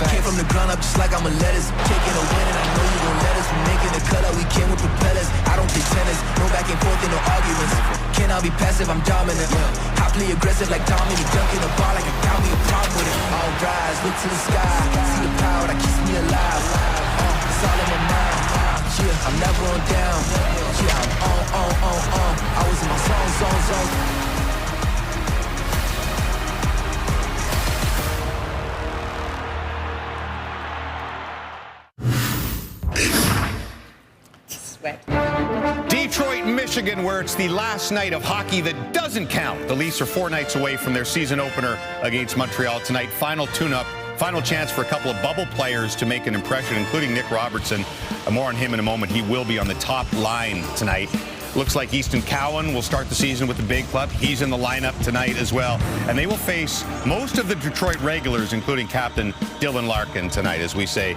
Came from the ground up just like I'm a lettuce. Taking a win and I know you gon' let us. We making a cut out, we came with propellers. I don't play tennis, no back and forth and no arguments. Can I be passive, I'm dominant. I play aggressive like Dominic. Dunking the ball like a got me a problem with it. All rise, look to the sky. See the power that keeps me alive. It's all in my mind. Yeah, I'm never on down. Yeah, I'm on. I was in my zone. Detroit, Michigan, where it's the last night of hockey that doesn't count. The Leafs are 4 nights away from their season opener against Montreal tonight. Final tune-up, final chance for a couple of bubble players to make an impression, including Nick Robertson. More on him in a moment. He will be on the top line tonight. Looks like Easton Cowan will start the season with the big club. He's in the lineup tonight as well. And they will face most of the Detroit regulars, including captain Dylan Larkin tonight, as we say,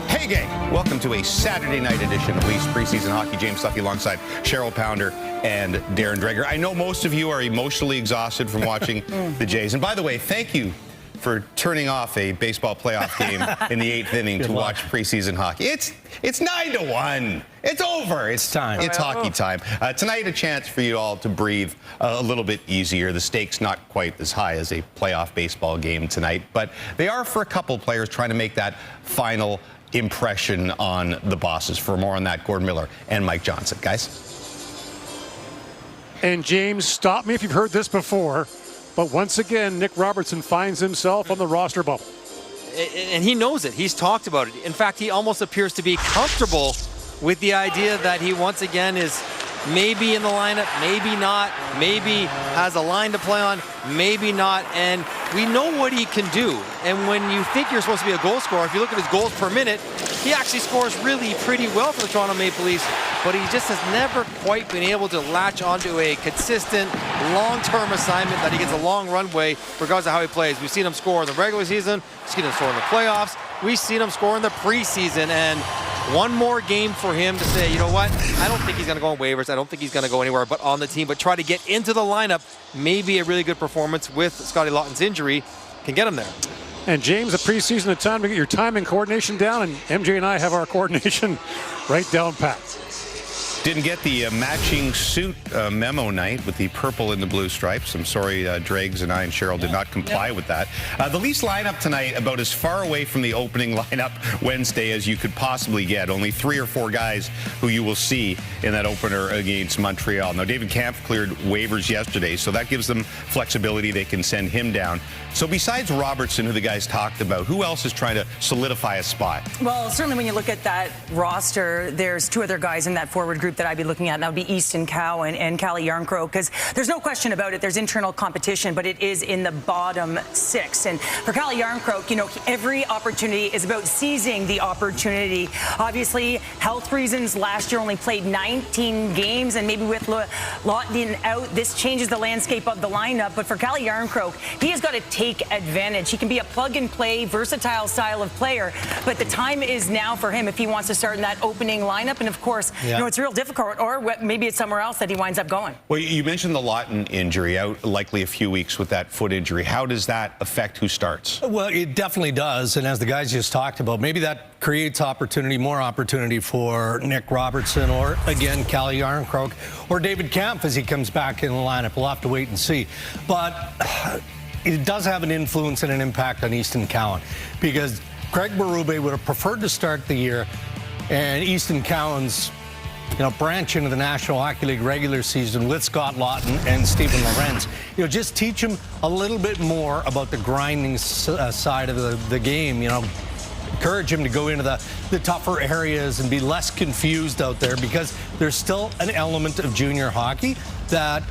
hey gang, welcome to a Saturday night edition of Leafs preseason hockey. James Duffy alongside Cheryl Pounder and Darren Dreger. I know most of you are emotionally exhausted from watching the Jays. And by the way, thank you for turning off a baseball playoff game in the 8th inning to watch preseason hockey. It's 9-1. It's over. It's time. It's hockey time. Tonight, a chance for you all to breathe a little bit easier. The stakes not quite as high as a playoff baseball game tonight, but they are for a couple players trying to make that final impression on the bosses. For more on that, Gordon Miller and Mike Johnson. Guys. And James, stop me if you've heard this before, but once again, Nick Robertson finds himself on the roster bubble. And he knows it. He's talked about it. In fact, he almost appears to be comfortable with the idea that he once again is maybe in the lineup, maybe not, maybe has a line to play on, maybe not, and we know what he can do. And when you think you're supposed to be a goal scorer, if you look at his goals per minute, he actually scores really pretty well for the Toronto Maple Leafs, but he just has never quite been able to latch onto a consistent, long-term assignment that he gets a long runway regardless of how he plays. We've seen him score in the regular season, we've seen him score in the playoffs, we've seen him score in the preseason, and one more game for him to say, you know what, I don't think he's going to go on waivers. I don't think he's going to go anywhere but on the team, but try to get into the lineup. Maybe a really good performance with Scotty Lawton's injury can get him there. And James, a preseason, a time to get your time and coordination down, and MJ and I have our coordination right down pat. Didn't get the matching suit memo night with the purple and the blue stripes. I'm sorry, Dregs and I and Cheryl did not comply with that. The Leafs lineup tonight about as far away from the opening lineup Wednesday as you could possibly get. Only 3 or 4 guys who you will see in that opener against Montreal. Now, David Kampf cleared waivers yesterday, so that gives them flexibility. They can send him down. So besides Robertson, who the guys talked about, who else is trying to solidify a spot? Well, certainly when you look at that roster, there's 2 other guys in that forward group that I'd be looking at, and that would be Easton Cowan and Calle Yarncroke, because there's no question about it. There's internal competition, but it is in the bottom 6. And for Calle Yarncroke, you know, every opportunity is about seizing the opportunity. Obviously, health reasons, last year only played 19 games, and maybe with Lawton out, this changes the landscape of the lineup. But for Calle Yarncroke, he has got to take advantage. He can be a plug-and-play, versatile style of player, but the time is now for him if he wants to start in that opening lineup. And of course, you know, it's real difficult, or maybe it's somewhere else that he winds up going. Well, you mentioned the Lawton injury, out likely a few weeks with that foot injury. How does that affect who starts? Well, it definitely does. And as the guys just talked about, maybe that creates opportunity, more opportunity for Nick Robertson or, again, Calle Yarncroke or David Kampf as he comes back in the lineup. We'll have to wait and see. But it does have an influence and an impact on Easton Cowan, because Craig Berube would have preferred to start the year, and Easton Cowan's branch into the National Hockey League regular season with Scott Lawton and Steven Lorenz. Just teach him a little bit more about the grinding side of the game. Encourage him to go into the tougher areas and be less confused out there, because there's still an element of junior hockey that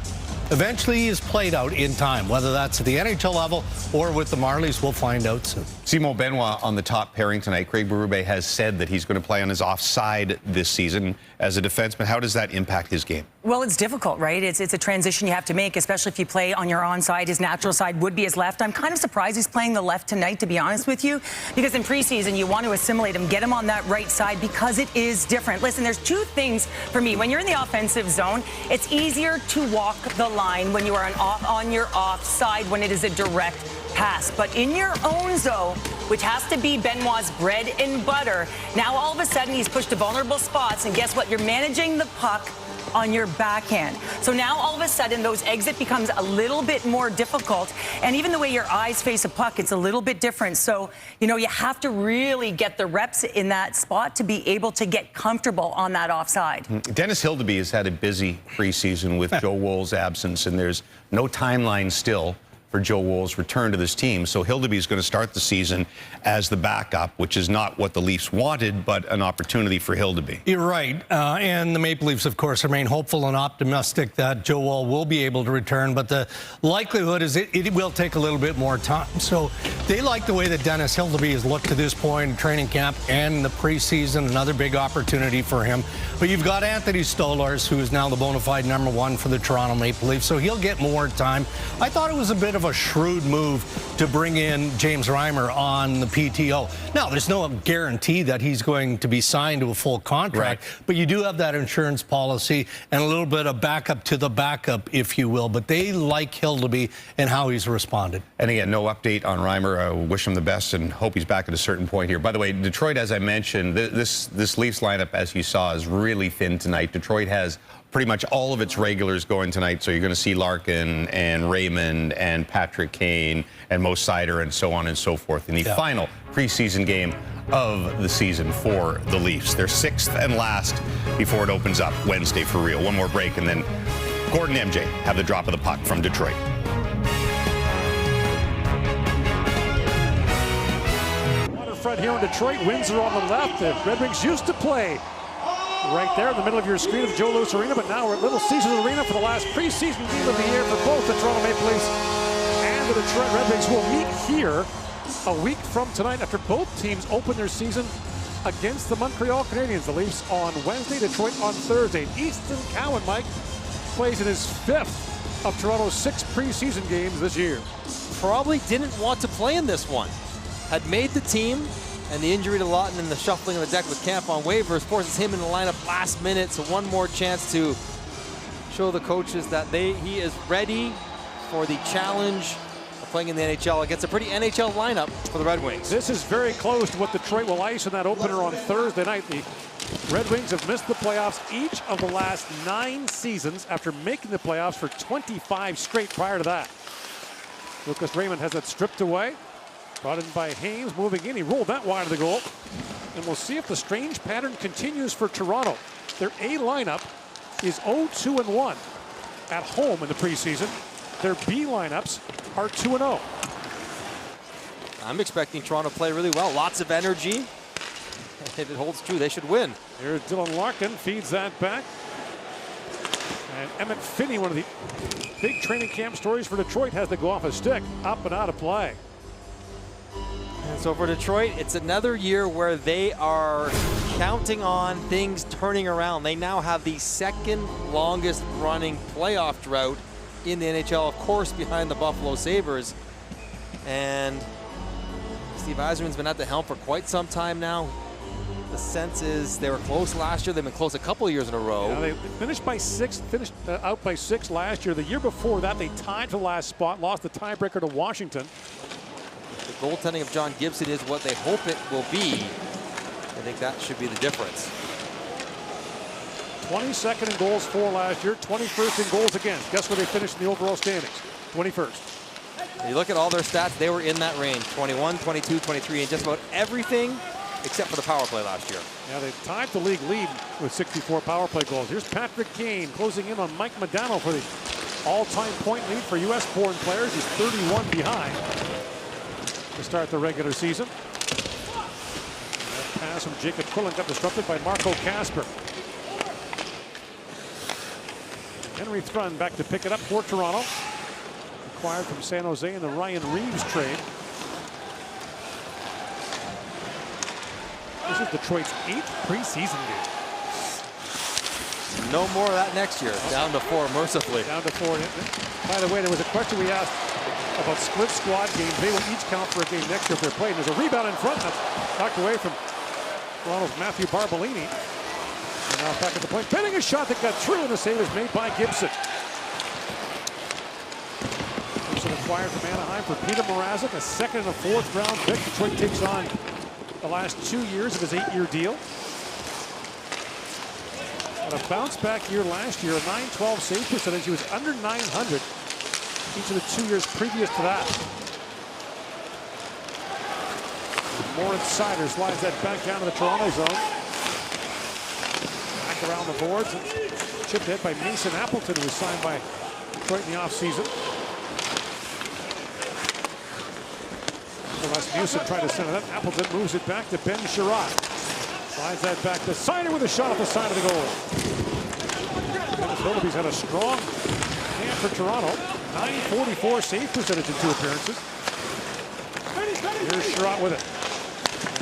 eventually is played out in time, whether that's at the NHL level or with the Marlies. We'll find out soon. Simon Benoit on the top pairing tonight. Craig Berube has said that he's going to play on his offside this season as a defenseman. How does that impact his game? Well, it's difficult, right? It's a transition you have to make, especially if you play on your onside. His natural side would be his left. I'm kind of surprised he's playing the left tonight, to be honest with you, because in preseason you want to assimilate him, get him on that right side, because it is different. Listen, there's 2 things for me. When you're in the offensive zone, it's easier to walk the line when you are on your offside, when it is a direct pass. But in your own zone, which has to be Benoit's bread and butter. Now all of a sudden he's pushed to vulnerable spots, and guess what? You're managing the puck on your backhand. So now all of a sudden those exit becomes a little bit more difficult, and even the way your eyes face a puck, it's a little bit different. So, you know, you have to really get the reps in that spot to be able to get comfortable on that offside. Dennis Hildeby has had a busy preseason with Joe Wool's absence, and there's no timeline still for Joe Wool's return to this team. So Hildeby is going to start the season as the backup, which is not what the Leafs wanted, but an opportunity for Hildeby. You're right. And the Maple Leafs, of course, remain hopeful and optimistic that Joe Wool will be able to return, but the likelihood is it will take a little bit more time. So they like the way that Dennis Hildeby has looked to this point in training camp and the preseason, another big opportunity for him. But you've got Anthony Stolarz, who is now the bona fide #1 for the Toronto Maple Leafs, so he'll get more time. I thought it was a bit of a shrewd move to bring in James Reimer on the PTO. Now, there's no guarantee that he's going to be signed to a full contract, right, but you do have that insurance policy and a little bit of backup to the backup, if you will. But they like Hildeby and how he's responded. And again, no update on Reimer. I wish him the best and hope he's back at a certain point here. By the way, Detroit, as I mentioned, this Leafs lineup, as you saw, is really thin tonight. Detroit has pretty much all of its regulars going tonight, so you're going to see Larkin and Raymond and Patrick Kane and Mo Seider and so on and so forth in the final preseason game of the season for the Leafs. They're 6th and last before it opens up Wednesday for real. One more break, and then Gordon and MJ have the drop of the puck from Detroit. Waterfront here in Detroit. Windsor on the left. The Red Wings used to play right there in the middle of your screen of Joe Louis Arena, but now we're at Little Caesars Arena for the last preseason game of the year for both the Toronto Maple Leafs and the Detroit Red Wings, who will meet here a week from tonight after both teams open their season against the Montreal Canadiens. The Leafs on Wednesday, Detroit on Thursday. Easton Cowan, Mike, plays in his 5th of Toronto's 6 preseason games this year. Probably didn't want to play in this one. Had made the team, and the injury to Lawton and the shuffling of the deck with Camp on waivers forces him in the lineup last minute. So one more chance to show the coaches that he is ready for the challenge of playing in the NHL against a pretty NHL lineup for the Red Wings. This is very close to what Detroit will ice in that opener on Thursday night. The Red Wings have missed the playoffs each of the last 9 seasons after making the playoffs for 25 straight prior to that. Lucas Raymond has it stripped away. Brought in by Haynes, moving in. He rolled that wide of the goal. And we'll see if the strange pattern continues for Toronto. Their A lineup is 0-2-1 at home in the preseason. Their B lineups are 2-0. I'm expecting Toronto to play really well. Lots of energy. If it holds true, they should win. Here's Dylan Larkin, feeds that back. And Emmett Finney, one of the big training camp stories for Detroit, has to go off a stick, up and out of play. And so for Detroit, it's another year where they are counting on things turning around. They now have the 2nd longest running playoff drought in the NHL, of course, behind the Buffalo Sabres. And Steve Yzerman's been at the helm for quite some time now. The sense is they were close last year. They've been close a couple of years in a row. Yeah, they finished out by 6 last year. The year before that, they tied for the last spot, lost the tiebreaker to Washington. The goaltending of John Gibson is what they hope it will be. I think that should be the difference. 22nd in goals for last year, 21st in goals against. Guess where they finished in the overall standings? 21st. You look at all their stats, they were in that range. 21, 22, 23, and just about everything except for the power play last year. Yeah, they tied the league lead with 64 power play goals. Here's Patrick Kane closing in on Mike Modano for the all-time point lead for U.S.-born players. He's 31 behind to start the regular season. That pass from Jacob Quillen got disrupted by Marco Kasper. Henry Thrun back to pick it up for Toronto. Acquired from San Jose in the Ryan Reeves trade. This is Detroit's 8th preseason game. No more of that next year. Down to 4, mercifully. Down to 4. By the way, there was a question we asked about split squad games. They will each count for a game next year if they're played. There's a rebound in front. That's knocked away from Toronto's Matthew Barbolini. And now back at the point. Pinning a shot that got through, and the save is made by Gibson. Gibson acquired from Anaheim for Peter Mrazek, a second and a fourth round pick. Detroit takes on the last 2 years of his 8-year deal. And a bounce back year last year, a .912 save percentage. He was under 900 each of the 2 years previous to that. More insider slides that back down to the Toronto zone. Back around the boards. Chipped hit by Mason Appleton, who was signed by Detroit in the offseason. Rasmussen tried to send it up. Appleton moves it back to Ben Sherratt. Slides that back to Seider with a shot at the side of the goal. Philippe's had a strong camp for Toronto. .944 save percentage in 2 appearances. Here's Sherratt with it.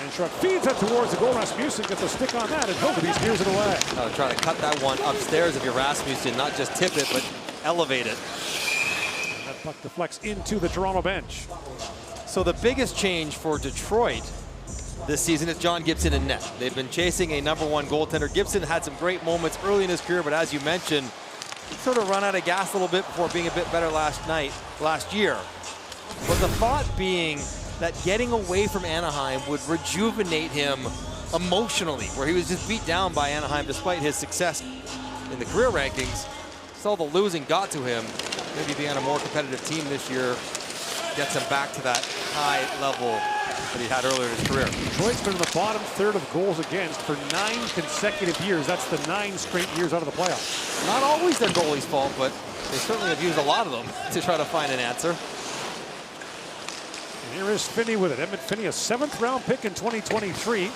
And Sherratt feeds it towards the goal. Rasmussen gets a stick on that, and Phillippe steers it away. Trying to cut that one upstairs if you're Rasmussen, not just tip it, but elevate it. And that puck deflects into the Toronto bench. So the biggest change for Detroit this season is John Gibson in net. They've been chasing a #1 goaltender. Gibson had some great moments early in his career, but as you mentioned, he sort of run out of gas a little bit before being a bit better last year. But the thought being that getting away from Anaheim would rejuvenate him emotionally, where he was just beat down by Anaheim despite his success in the career rankings. So the losing got to him. Maybe being on a more competitive team this year gets him back to that high level that he had earlier in his career. Detroit's been in the bottom third of goals against for 9 consecutive years. That's the 9 straight years out of the playoffs. Not always their goalie's fault, but they certainly have used a lot of them to try to find an answer. And here is Finney with it. Emmett Finney, a 7th round pick in 2023.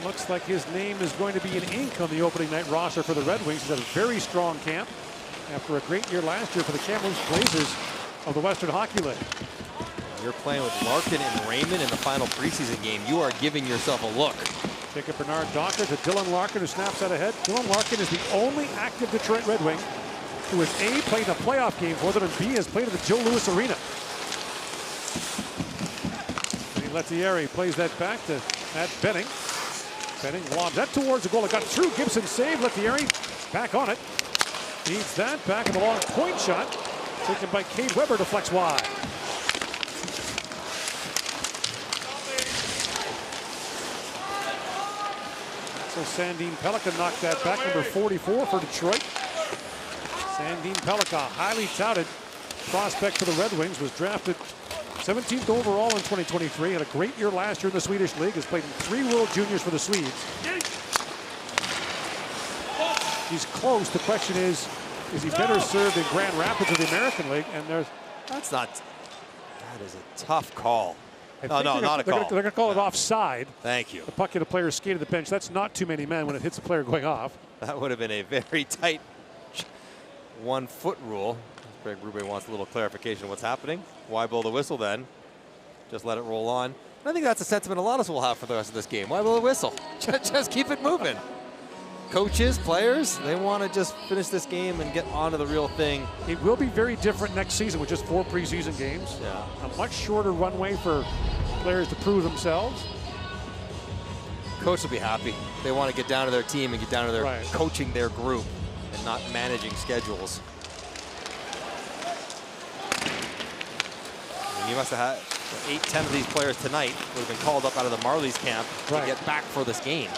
Looks like his name is going to be in ink on the opening night roster for the Red Wings. He's had a very strong camp after a great year last year for the Kamloops Blazers of the Western Hockey League. You're playing with Larkin and Raymond in the final preseason game. You are giving yourself a look. Jacob Bernard Docker to Dylan Larkin, who snaps out ahead. Dylan Larkin is the only active Detroit Red Wing who has A, played a playoff game for them, and B, has played at the Joe Louis Arena. Lettieri plays that back to Matt Benning. Benning lobs that towards the goal. It got through. Gibson saved. Lettieri back on it. Needs that back in the long point shot. Taken by Cade Weber, deflects wide. So Sandin Pellikka knocked that back, number 44 for Detroit. Sandin Pellikka, highly touted prospect for the Red Wings, was drafted 17th overall in 2023. Had a great year last year in the Swedish League. Has played in 3 World Juniors for the Swedes. He's close. The question is he better served in Grand Rapids or the American League? And that is a tough call. No, not a call. They're going to call it offside. Thank you. The puck hit a player's skate at the bench. That's not too many men when it hits a player going off. That would have been a very tight 1-foot rule. Greg Rube wants a little clarification of what's happening. Why blow the whistle then? Just let it roll on. I think that's a sentiment a lot of us will have for the rest of this game. Why blow the whistle? Just keep it moving. Coaches, players, they want to just finish this game and get on to the real thing. It will be very different next season with just 4 preseason games. Yeah. A much shorter runway for players to prove themselves. Coach will be happy. They want to get down to their team and get down to their coaching their group and not managing schedules. You must have had 8-10 of these players tonight would have been called up out of the Marlies camp to get back for this game.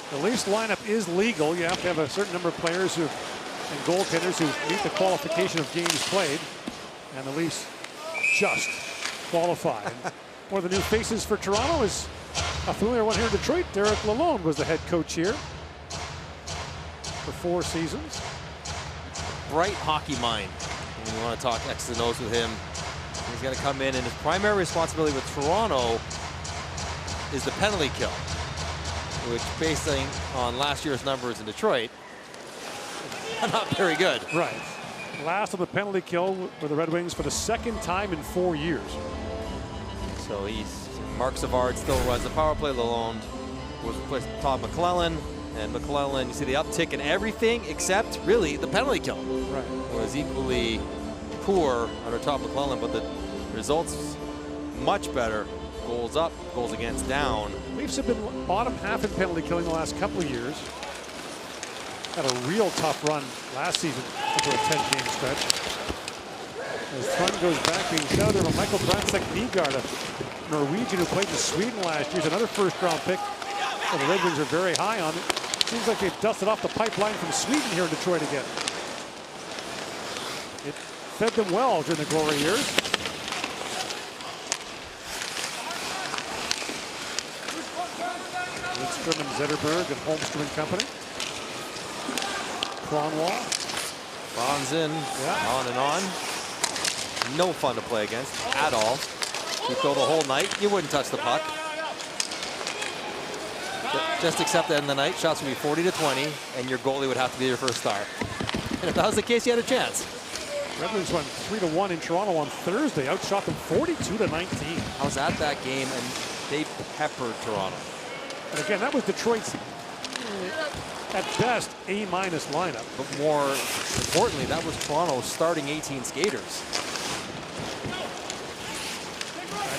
The Leafs lineup is legal. You have to have a certain number of players and goaltenders who meet the qualification of games played. And the Leafs just qualify. One of the new faces for Toronto is a familiar one here in Detroit. Derek Lalonde was the head coach here for 4 seasons. Bright hockey mind. And we want to talk X's and O's with him. He's going to come in, and his primary responsibility with Toronto is the penalty kill, which, based on last year's numbers in Detroit, not very good. Right. Last of the penalty kill for the Red Wings for the 2nd time in 4 years. So Mark Savard still runs the power play. Lalonde was replaced with Todd McClellan, and McClellan, you see the uptick in everything except really the penalty kill. Right. Was equally poor under Todd McClellan, but the results much better. Goals up, goals against down. Leafs have been bottom half in penalty killing the last couple of years. Had a real tough run last season for a 10-game stretch. As Thun goes back, being shouted by Michael Bransek Nygaard, a Norwegian who played in Sweden last year. He's another first-round pick. And the Red Wings are very high on it. Seems like they've dusted off the pipeline from Sweden here in Detroit again. It fed them well during the glory years. Lidstrom and Zetterberg and Holmstrom and company. Kronwall. Bonds in, on and on. No fun to play against at all. You go the whole night, you wouldn't touch the puck. Just accept that in the night, shots would be 40-20, and your goalie would have to be your first star. And if that was the case, you had a chance. Red Wings won 3-1 in Toronto on Thursday, outshot them 42-19. I was at that game, and they peppered Toronto. And again, that was Detroit's, at best, A-minus lineup. But more importantly, that was Toronto's starting 18 skaters.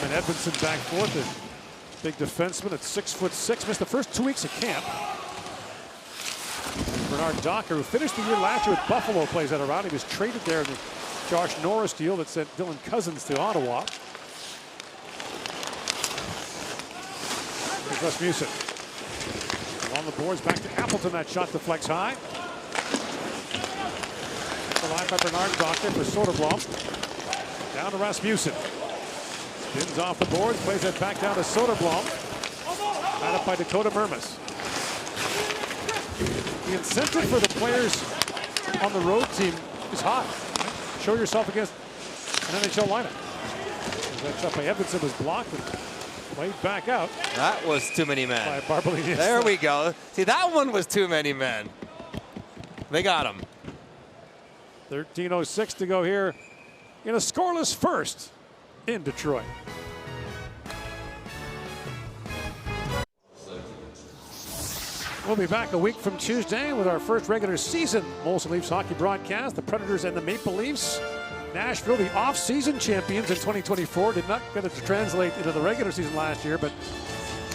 And Edmondson back fourth, the big defenseman at 6'6", missed the first 2 weeks of camp. Bernard Docker, who finished the year last year with Buffalo, plays that around. He was traded there in the Josh Norris deal that sent Dylan Cousins to Ottawa. Here's Rasmussen. On the boards, back to Appleton. That shot deflects high. The line by Bernard Docker for Soderblom. Down to Rasmussen. Spins off the boards, plays that back down to Soderblom. Tied up by Dakota Mermis. The incentive for the players on the road team is high. Show yourself against an NHL lineup. That shot by Edmondson was blocked and played back out. That was too many men. By Barbalini. There we go. See, that one was too many men. They got him. 13:06 to go here in a scoreless first in Detroit. We'll be back a week from Tuesday with our first regular season Molson Leafs hockey broadcast. The Predators and the Maple Leafs. Nashville, the off-season champions in 2024, did not get it to translate into the regular season last year, but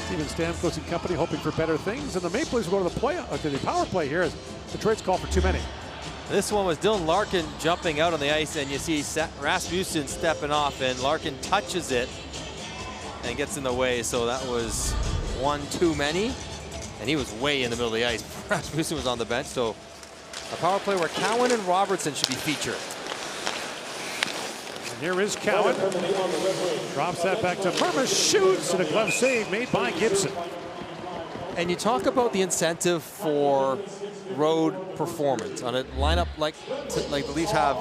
Steven Stamkos and company hoping for better things. And the Maple Leafs will go to the power play here as Detroit's call for too many. This one was Dylan Larkin jumping out on the ice, and you see Rasmussen stepping off, and Larkin touches it and gets in the way. So that was one too many, and he was way in the middle of the ice. Rasmussen was on the bench, so a power play where Cowan and Robertson should be featured. And here is Cowan. Drops that back to Mermis, shoots, and a glove save made by Gibson. And you talk about the incentive for road performance on a lineup like the Leafs have.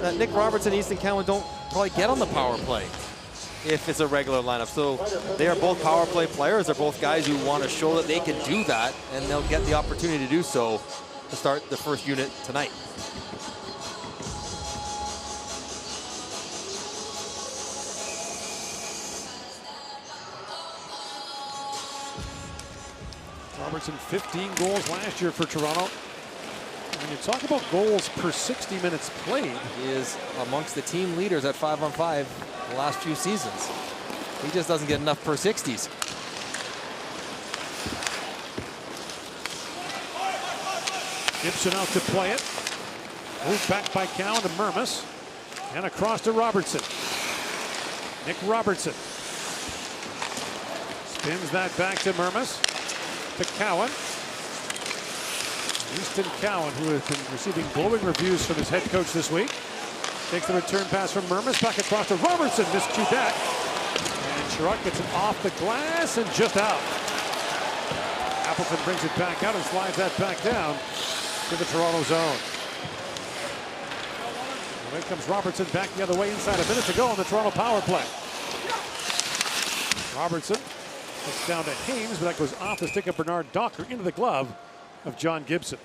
That Nick Robertson and Easton Cowan don't probably get on the power play if it's a regular lineup. So they are both power play players. They're both guys who want to show that they can do that, and they'll get the opportunity to do so to start the first unit tonight. Robertson, 15 goals last year for Toronto. When you talk about goals per 60 minutes played, he is amongst the team leaders at 5-on-5 the last few seasons. He just doesn't get enough per 60s. Gibson out to play it. Moved back by Cowan to Mermis. And across to Robertson. Nick Robertson. Spins that back to Mermis. To Cowan. Easton Cowan, who has been receiving glowing reviews from his head coach this week. Takes the return pass from Mermis. Back across to Robertson. Miscued that. And Sherratt gets it off the glass and just out. Appleton brings it back out and slides that back down to the Toronto zone. And there comes Robertson back the other way inside a minute to go on the Toronto power play. Robertson gets down to Haynes, but that goes off the stick of Bernard Docker into the glove of John Gibson.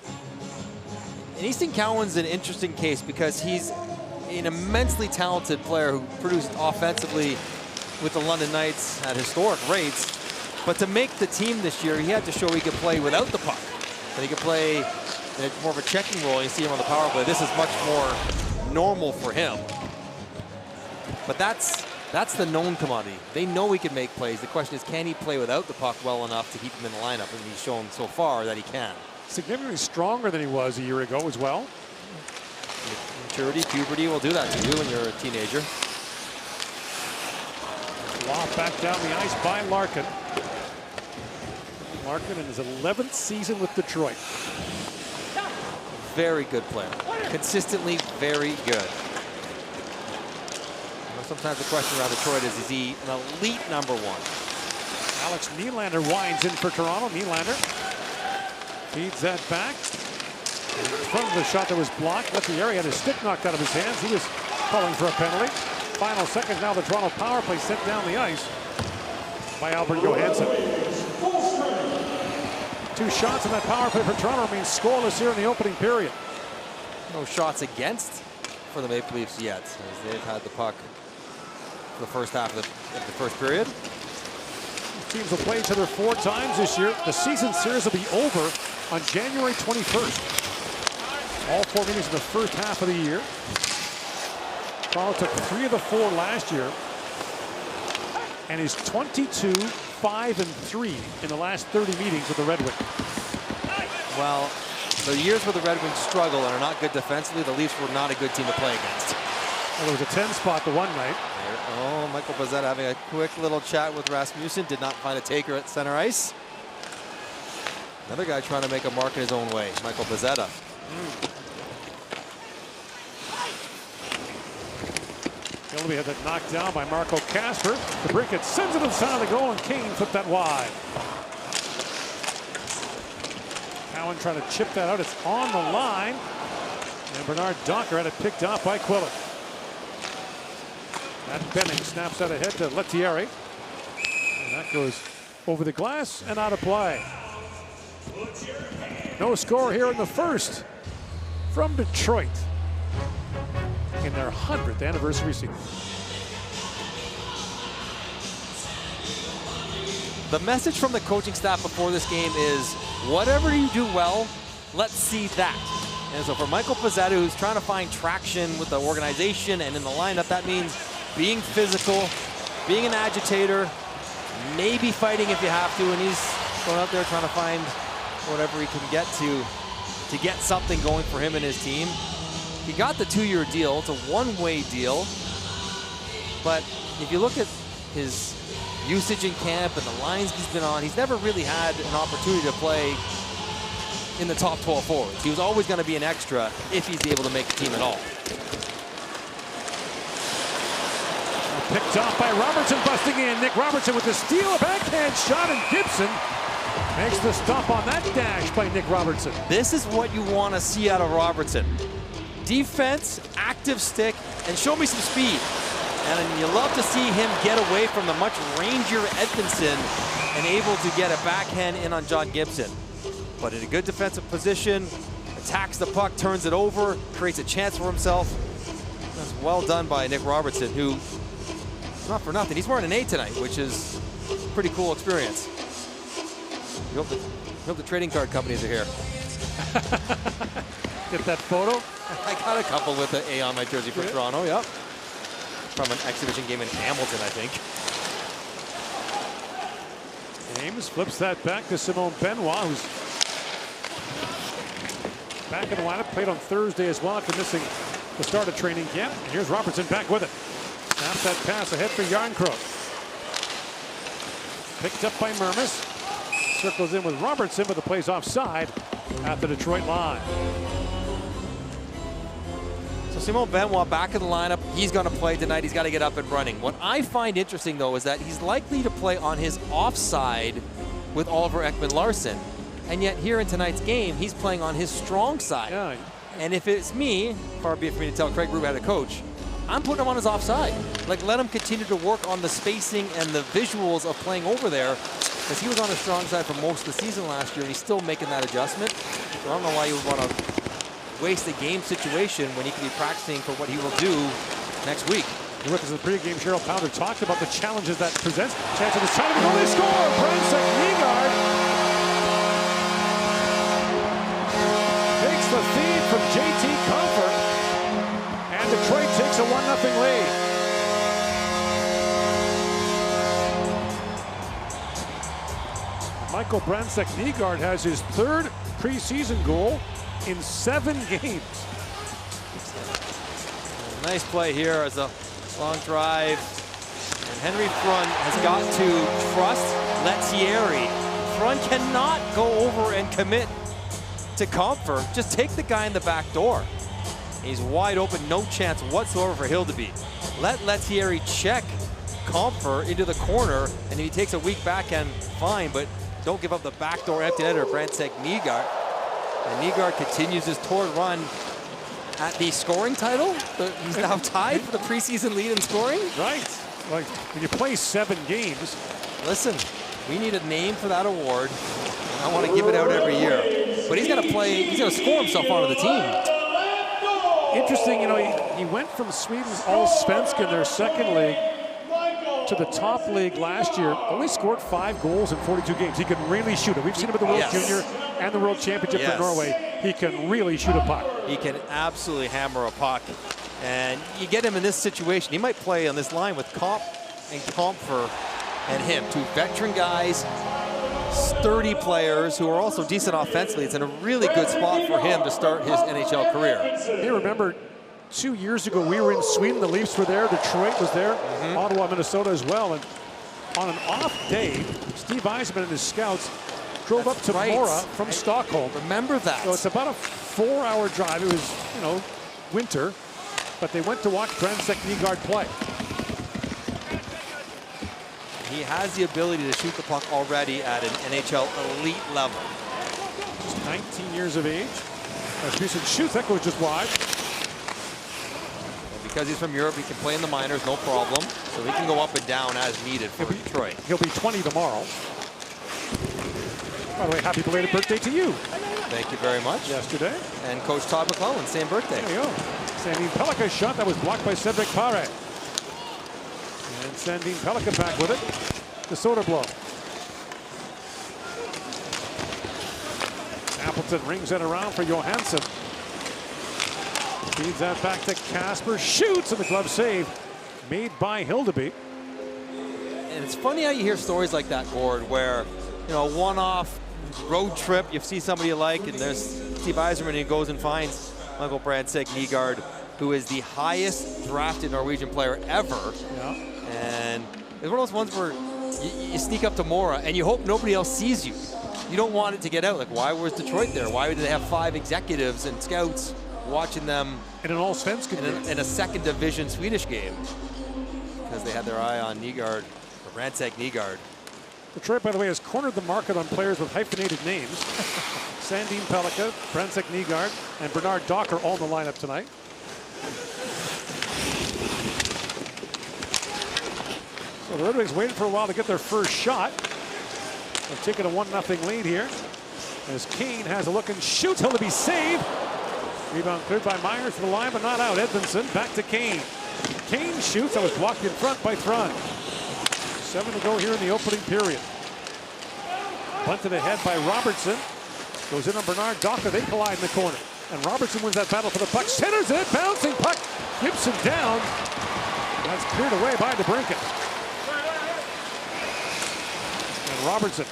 And Easton Cowan's an interesting case because he's an immensely talented player who produced offensively with the London Knights at historic rates. But to make the team this year, he had to show he could play without the puck. That he could play in more of a checking role. You see him on the power play. This is much more normal for him. But that's the known commodity. They know he can make plays. The question is, can he play without the puck well enough to keep him in the lineup? And he's shown so far that he can. Significantly stronger than he was a year ago as well. Maturity, puberty will do that to you when you're a teenager. Lob back down the ice by Larkin. Larkin in his 11th season with Detroit. Very good player. Consistently very good. Sometimes the question around Detroit is he an elite number one? Alex Nylander winds in for Toronto. Nylander feeds that back. In front of the shot that was blocked, left the area, had his stick knocked out of his hands. He was calling for a penalty. Final seconds now, the Toronto power play sent down the ice by Albert Johansson. 2 shots in that power play for Toronto remains scoreless here in the opening period. No shots against for the Maple Leafs yet, as they've had the puck for the first half of the first period. Teams will play each other 4 times this year. The season series will be over on January 21st. All 4 meetings in the first half of the year. Toronto took 3 of the 4 last year and is 22-5-3 in the last 30 meetings with the Red Wings. Well, the years where the Red Wings struggle and are not good defensively, the Leafs were not a good team to play against. Well, there was a 10 spot the one night. Oh, Michael Pezzetta having a quick little chat with Rasmussen. Did not find a taker at center ice. Another guy trying to make a mark in his own way, Michael Pezzetta. Gillespie had that knocked down by Marco Kasper. The Brickett sends it inside the goal, and Kane flipped that wide. Cowan trying to chip that out. It's on the line. And Bernard Docker had it picked off by Quillen. That Benning snaps out ahead to Lettieri. And that goes over the glass and out of play. No score here in the first from Detroit in their 100th anniversary season. The message from the coaching staff before this game is, whatever you do well, let's see that. And so for Michael Pezzetta, who's trying to find traction with the organization and in the lineup, that means being physical, being an agitator, maybe fighting if you have to, and he's going out there trying to find whatever he can get to get something going for him and his team. He got the 2-year deal. It's a one-way deal. But if you look at his usage in camp and the lines he's been on, he's never really had an opportunity to play in the top 12 forwards. He was always going to be an extra if he's able to make the team at all. Picked off by Robertson, busting in. Nick Robertson with the steal, a backhand shot, and Gibson makes the stop on that dash by Nick Robertson. This is what you want to see out of Robertson. Defense, active stick, and show me some speed. And you love to see him get away from the much rangier Edmondson and able to get a backhand in on John Gibson. But in a good defensive position, attacks the puck, turns it over, creates a chance for himself. That's well done by Nick Robertson, who, not for nothing, he's wearing an A tonight, which is a pretty cool experience. We hope the trading card companies are here. Get that photo? I got a couple with the A on my jersey for Toronto, yep. From an exhibition game in Hamilton, I think. James flips that back to Simone Benoit, who's back in the lineup. Played on Thursday as well after missing the start of training camp. And here's Robertson back with it. Snaps that pass ahead for Yarncroke. Picked up by Mermis. Circles in with Robertson, but the play's offside at the Detroit line. So Simone Benoit back in the lineup. He's going to play tonight. He's got to get up and running. What I find interesting, though, is that he's likely to play on his offside with Oliver Ekman-Larsson. And yet here in tonight's game, he's playing on his strong side. Yeah. And if it's me, far be it for me to tell Craig Berube how to coach, I'm putting him on his offside. Like, let him continue to work on the spacing and the visuals of playing over there, because he was on his strong side for most of the season last year, and he's still making that adjustment. So I don't know why you would want to waste a game situation when he could be practicing for what he will do next week. You look at the pregame, Cheryl Pounder talked about the challenges that presents. Chance of this time to go, they score! Brandon Nygaard takes the feed from JT Comfort, and Detroit takes a 1-0 lead. Michael Nygaard has his 3rd preseason goal in 7 games. Nice play here as a long drive. And Henry Front has got to trust Lettieri. Front cannot go over and commit to Comfer. Just take the guy in the back door. He's wide open, no chance whatsoever for Hildeby. Let Lettieri check Comfer into the corner, and if he takes a weak backhand, fine, but don't give up the backdoor empty netter, Brandsek Nygaard. And Nygaard continues his torrid run at the scoring title. He's now tied for the preseason lead in scoring. Right. Like, when you play 7 games. Listen, we need a name for that award. I want to give it out every year. But he's going to play, he's going to score himself onto the team. Interesting, you know, he went from Sweden's Allsvenskan, their second league, to the top league last year. Only scored 5 goals in 42 games. He can really shoot it. We've seen him at the World Junior and the World Championship for Norway. He can really shoot a puck. He can absolutely hammer a puck. And you get him in this situation. He might play on this line with Comp and Comfer and him. 2 veteran guys, sturdy players who are also decent offensively. It's in a really good spot for him to start his NHL career. Hey, remember 2 years ago we were in Sweden, the Leafs were there, Detroit was there, Ottawa, Minnesota as well, and on an off day, Steve Yzerman and his scouts drove up to Mora from Stockholm. Remember that. So it's about a 4-hour drive. It was, you know, winter, but they went to watch Brandsek Nygaard play. He has the ability to shoot the puck already at an NHL elite level. Just 19 years of age. Rasmussen shoots, that goes just wide. And because he's from Europe, he can play in the minors, no problem. So he can go up and down as needed for Detroit. He'll be 20 tomorrow. By the way, happy belated birthday to you. Thank you very much. Yesterday. And Coach Todd McClellan, same birthday. There you go. Sandin Pellikka's shot that was blocked by Cedric Pare. And Sandin Pellikka back with it. The soda blow. Appleton rings it around for Johansson. Feeds that back to Casper. Shoots, and the glove save made by Hildeby. And it's funny how you hear stories like that, Gord, where, you know, one-off road trip, you see somebody you like, and there's Steve Yzerman, who goes and finds Michael Brandsek Nygaard, who is the highest drafted Norwegian player ever. Yeah. And it's one of those ones where you sneak up to Mora and you hope nobody else sees you. You don't want it to get out. Like, why was Detroit there? Why did they have 5 executives and scouts watching them in an Allsvenskan game? In a second division Swedish game? Because they had their eye on Nygaard, or Brandsek Nygaard. Detroit, by the way, has cornered the market on players with hyphenated names. Sandin Pellikka, Brandsek Nygaard, and Bernard Docker all in the lineup tonight. So the Red Wings waited for a while to get their first shot. They're taking a 1-0 lead here. As Kane has a look and shoots, he'll be saved. Rebound cleared by Myers to the line, but not out. Edvinsson back to Kane. Kane shoots, that was blocked in front by Thrun. 7 to go here in the opening period. Bunted ahead by Robertson. Goes in on Bernard Docker. They collide in the corner. And Robertson wins that battle for the puck. Centers it. Bouncing puck. Gibson down. That's cleared away by DeBrincat. And Robertson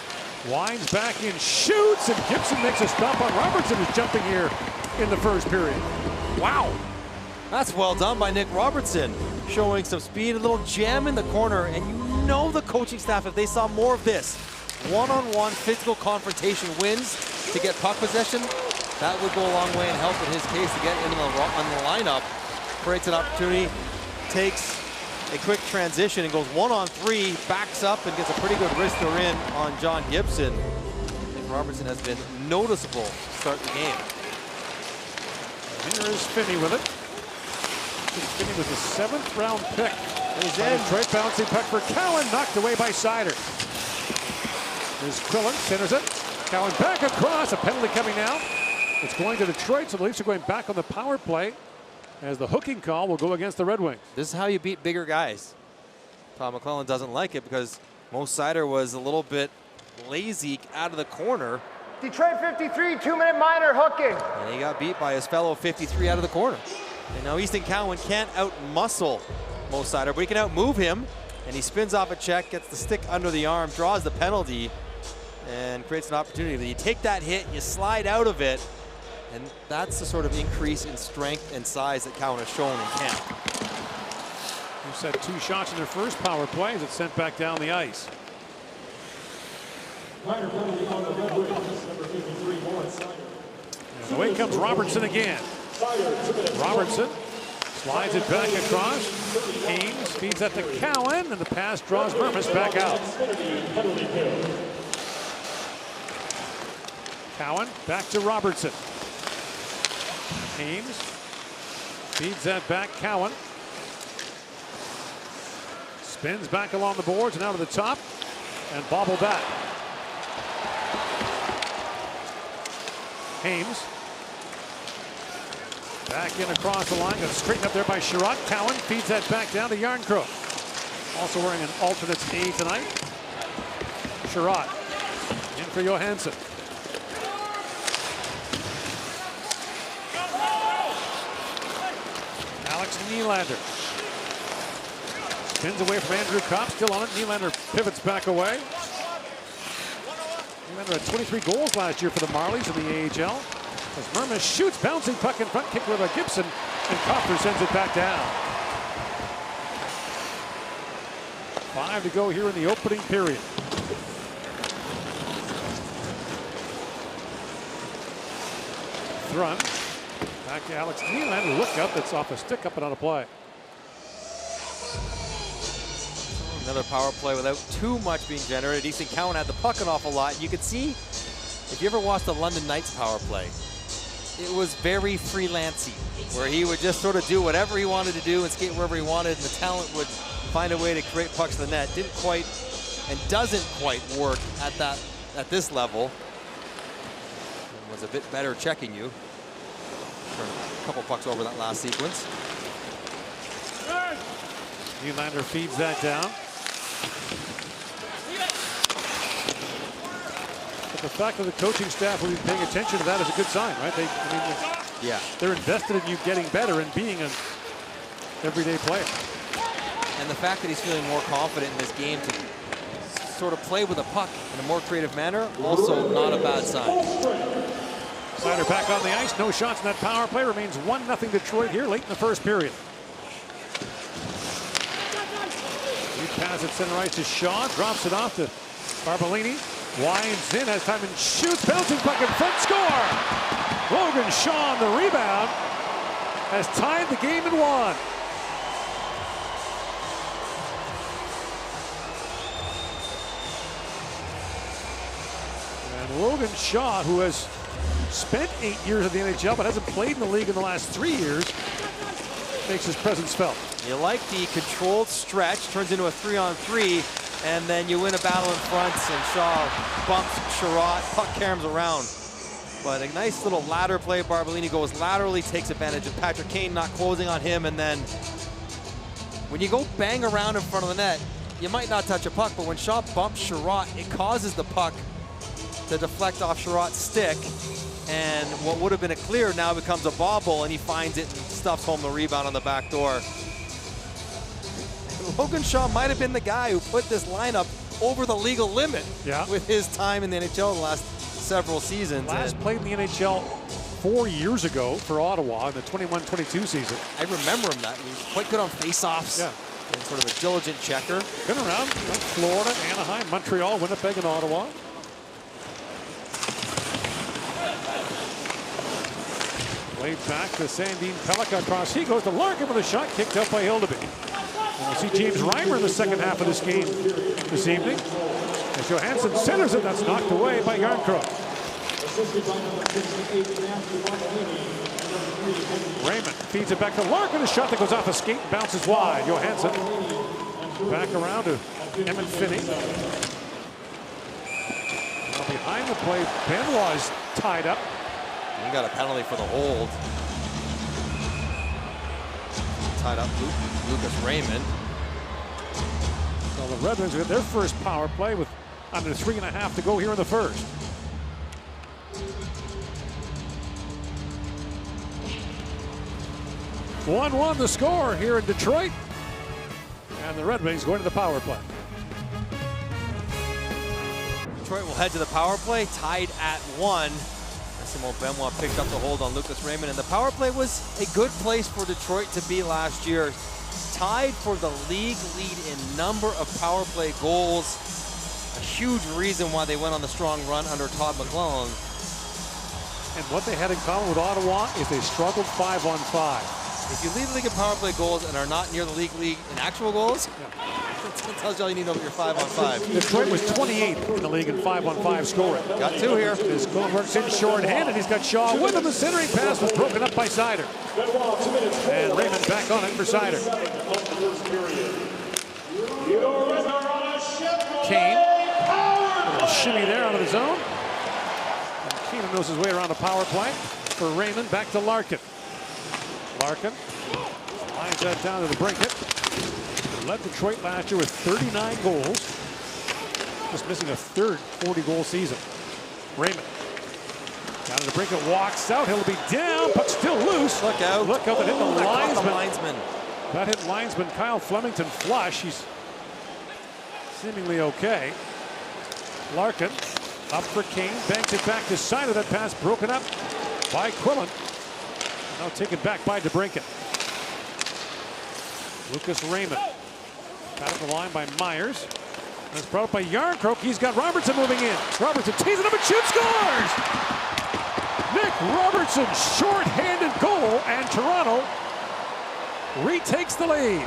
winds back in, shoots, and Gibson makes a stop on Robertson, who's jumping here in the first period. Wow. That's well done by Nick Robertson, showing some speed, a little jam in the corner, and you know the coaching staff, if they saw more of this, one-on-one physical confrontation wins to get puck possession, that would go a long way and help in his case to get in the lineup. Creates an opportunity, takes a quick transition and goes 1-on-3, backs up and gets a pretty good wrister in on John Gibson. Nick Robertson has been noticeable to start the game. Here is Finney with it. Finney was a 7th round pick. He's in. Detroit bouncing puck for Cowan, knocked away by Seider. There's Quillen, centers it. Cowan back across, a penalty coming now. It's going to Detroit, so the Leafs are going back on the power play as the hooking call will go against the Red Wings. This is how you beat bigger guys. Tom McClellan doesn't like it because Mo Seider was a little bit lazy out of the corner. Detroit 53, 2-minute minor hooking. And he got beat by his fellow 53 out of the corner. And now Easton Cowan can't out-muscle Mo Seider, but he can out-move him. And he spins off a check, gets the stick under the arm, draws the penalty, and creates an opportunity. But you take that hit, you slide out of it, And that's the sort of increase in strength and size that Cowan has shown in camp. Who set 2 shots in their first power play as it's sent back down the ice. And away comes Robertson again. Robertson slides it back across. Ames feeds that to Cowan, and the pass draws Mermis back out. Cowan back to Robertson. Ames feeds that back. Cowan spins back along the boards and out to the top and bobbled back. Ames back in across the line, got straightened up there by Sherratt. Cowan feeds that back down to Yarncroke. Also wearing an alternate's A tonight. Sherratt in for Johansson. Alex Nylander spins away from Andrew Kopp, still on it. Nylander pivots back away. Nylander had 23 goals last year for the Marlies in the AHL. As Mermis shoots, bouncing puck in front, kick with a Gibson, and Kopper sends it back down. 5 to go here in the opening period. Thrun back to Alex Nylander. Look up, that's off a stick up and out of play. Another power play without too much being generated. Easton Cowan had the puck an awful lot. You could see, if you ever watched the London Knights power play, it was very freelancey, where he would just sort of do whatever he wanted to do and skate wherever he wanted, and the talent would find a way to create pucks to the net. Didn't quite and doesn't quite work at this level. And was a bit better checking you. Turned a couple pucks over that last sequence. Nylander feeds that down. But the fact that the coaching staff will be paying attention to that is a good sign, right? They're invested in you getting better and being an everyday player. And the fact that he's feeling more confident in this game to sort of play with a puck in a more creative manner, also not a bad sign. Snyder back on the ice, no shots in that power play. Remains 1-0 Detroit here late in the first period. He passes it center ice to Shaw, drops it off to Barbolini. Winds in, has time and shoots, bouncing puck in front, score! Logan Shaw on the rebound has tied the game at 1. And Logan Shaw, who has spent 8 years in the NHL but hasn't played in the league in the last 3 years, makes his presence felt. You like the controlled stretch, turns into a 3-on-3, and then you win a battle in front, and Shaw bumps Sherratt, puck caroms around. But a nice little ladder play. Barbolini goes laterally, takes advantage of Patrick Kane not closing on him, and then when you go bang around in front of the net, you might not touch a puck, but when Shaw bumps Sherratt, it causes the puck to deflect off Sherratt's stick, and what would have been a clear now becomes a bobble, and he finds it and stuffs home the rebound on the back door. Logan Shaw might have been the guy who put this lineup over the legal limit with his time in the NHL the last several seasons. Last played in the NHL 4 years ago for Ottawa in the 21-22 season. I remember him that. He was quite good on face-offs. Yeah. And sort of a diligent checker. Been around Florida, Anaheim, Montreal, Winnipeg, and Ottawa. Played back to Sandin Pellikka across. He goes to Larkin with a shot kicked out by Hildeby. We'll see James Reimer in the second half of this game this evening. As Johansson centers it, that's knocked away by Yarncroke. Raymond feeds it back to Larkin. A shot that goes off a skate and bounces wide. Johansson back around to Emmett Finney. Now behind the play, Benoit is tied up. He got a penalty for the hold. Tied up Lucas Raymond. So the Red Wings get their first power play with under 3.5 to go here in the first. (1-1) the score here in Detroit. And the Red Wings going to the power play. Detroit will head to the power play, tied at 1. Massimo Benoit picked up the hold on Lucas Raymond, and the power play was a good place for Detroit to be last year. Tied for the league lead in number of power play goals. A huge reason why they went on the strong run under Todd McClellan. And what they had in common with Ottawa is they struggled 5-on-5. If you lead the league in power play goals and are not near the league in actual goals, that tells you all you need to know your 5-on-5. Detroit was 28th in the league in 5-on-5 scoring. Got two here. His goal works in short-handed. He's got Shaw with him. The centering pass was broken up by Seider. And Raymond back on it for Seider. Kane. A little shimmy there out of the zone. And Keenan knows his way around the power play. For Raymond, back to Larkin. Larkin lines that down to the brinket. Led Detroit last year with 39 goals. Just missing a third 40-goal season. Raymond down to the brinket, walks out. He'll be down. Puck still loose. Look out. Look out. That hit the linesman. linesman. That hit linesman Kyle Flemington flush. He's seemingly okay. Larkin up for Kane. Banks it back to Seider. That pass broken up by Quillen. Now taken back by DeBrincat. Lucas Raymond. Out of the line by Myers. That's brought up by Yarncroke. He's got Robertson moving in. Robertson tees it up and shoots, scores! Nick Robertson, short-handed goal, and Toronto retakes the lead.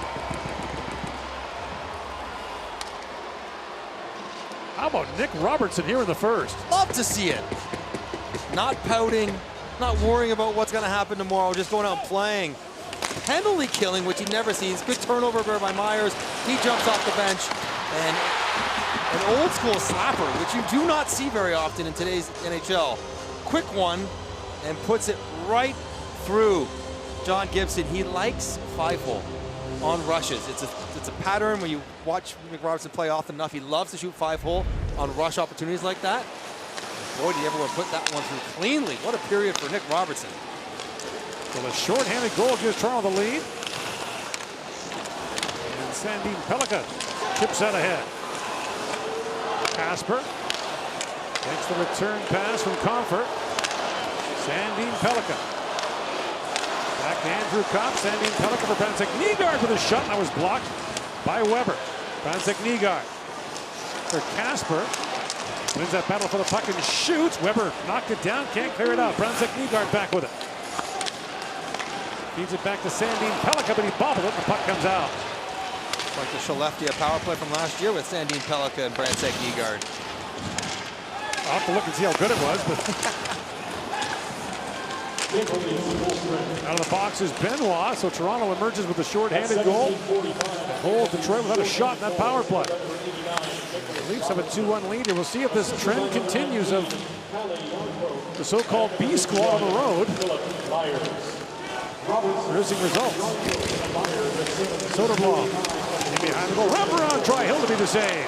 How about Nick Robertson here in the first? Love to see it. Not pouting, not worrying about what's going to happen tomorrow, just going out and playing. Penalty killing, which he never sees. Good turnover there by Myers. He jumps off the bench. And an old school slapper, which you do not see very often in today's NHL. Quick one, and puts it right through John Gibson. He likes 5-hole on rushes. It's a pattern when you watch Nick Robertson play often enough. He loves to shoot 5-hole on rush opportunities like that. Boy, did he ever put that one through cleanly. What a period for Nick Robertson. Well, a short-handed goal gives Toronto the lead. And Sandin Pellikka chips that ahead. Casper takes the return pass from Comfort. Sandin Pellikka. Back to Andrew Kopp. Sandin Pellikka for Brandon Nygaard with a shot. That was blocked by Weber. Brandon Nygaard for Casper. Wins that battle for the puck and shoots. Weber knocked it down. Can't clear it out. Brandon Nygaard back with it. Feeds it back to Sandin Pellikka, but he bobbled it. The puck comes out. It's like the Skellefteå power play from last year with Sandin Pellikka and Brandon Nygaard. I'll have to look and see how good it was, but out of the box is Benoit, so Toronto emerges with a short-handed goal. Holds Detroit without a shot in that power play. The Leafs have a 2-1 lead here. We'll see if this trend continues of the so-called B squad on the road. Producing results. Soderblom behind the goal. Wraparound try. Hill to be the save.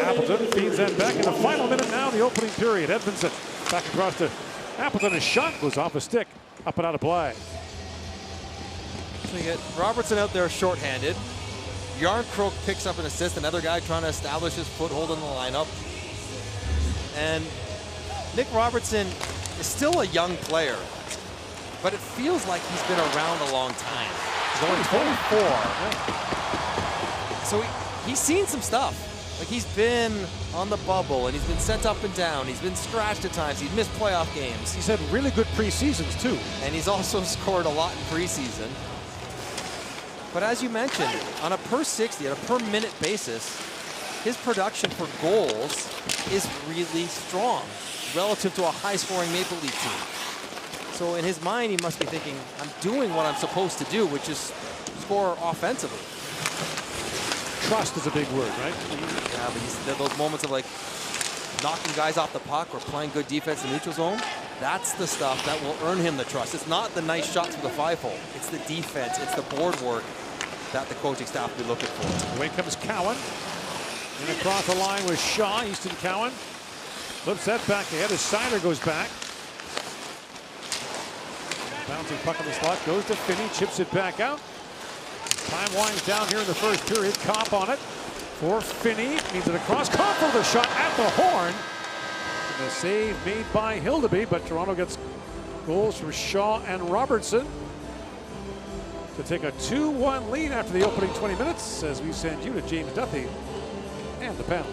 Appleton feeds that back in the final minute now, the opening period. Edmondson back across to Appleton. A shot goes off a stick, up and out of play. So you get Robertson out there shorthanded. Yarncroke picks up an assist, another guy trying to establish his foothold in the lineup. And Nick Robertson is still a young player, but it feels like he's been around a long time. He's only 24. So he's seen some stuff. Like, he's been on the bubble, and he's been sent up and down. He's been scratched at times. He's missed playoff games. He's had really good preseasons, too. And he's also scored a lot in preseason. But as you mentioned, on a per 60, on a per minute basis, his production for goals is really strong relative to a high-scoring Maple Leaf team. So in his mind, he must be thinking, I'm doing what I'm supposed to do, which is score offensively. Trust is a big word, right? Yeah, but those moments of like knocking guys off the puck or playing good defense in neutral zone, that's the stuff that will earn him the trust. It's not the nice shots with the 5-hole. It's the defense. It's the board work that the coaching staff will be looking for. Away comes Cowan. And across the line with Shaw. Easton Cowan flips that back ahead as Seider goes back. Bouncing puck on the slot goes to Finney, chips it back out. Time winds down here in the first period. Kopp on it for Finney. Needs it across. Kopp for the shot at the horn. And the save made by Hildeby, but Toronto gets goals from Shaw and Robertson to take a 2-1 lead after the opening 20 minutes as we send you to James Duthie and the panel.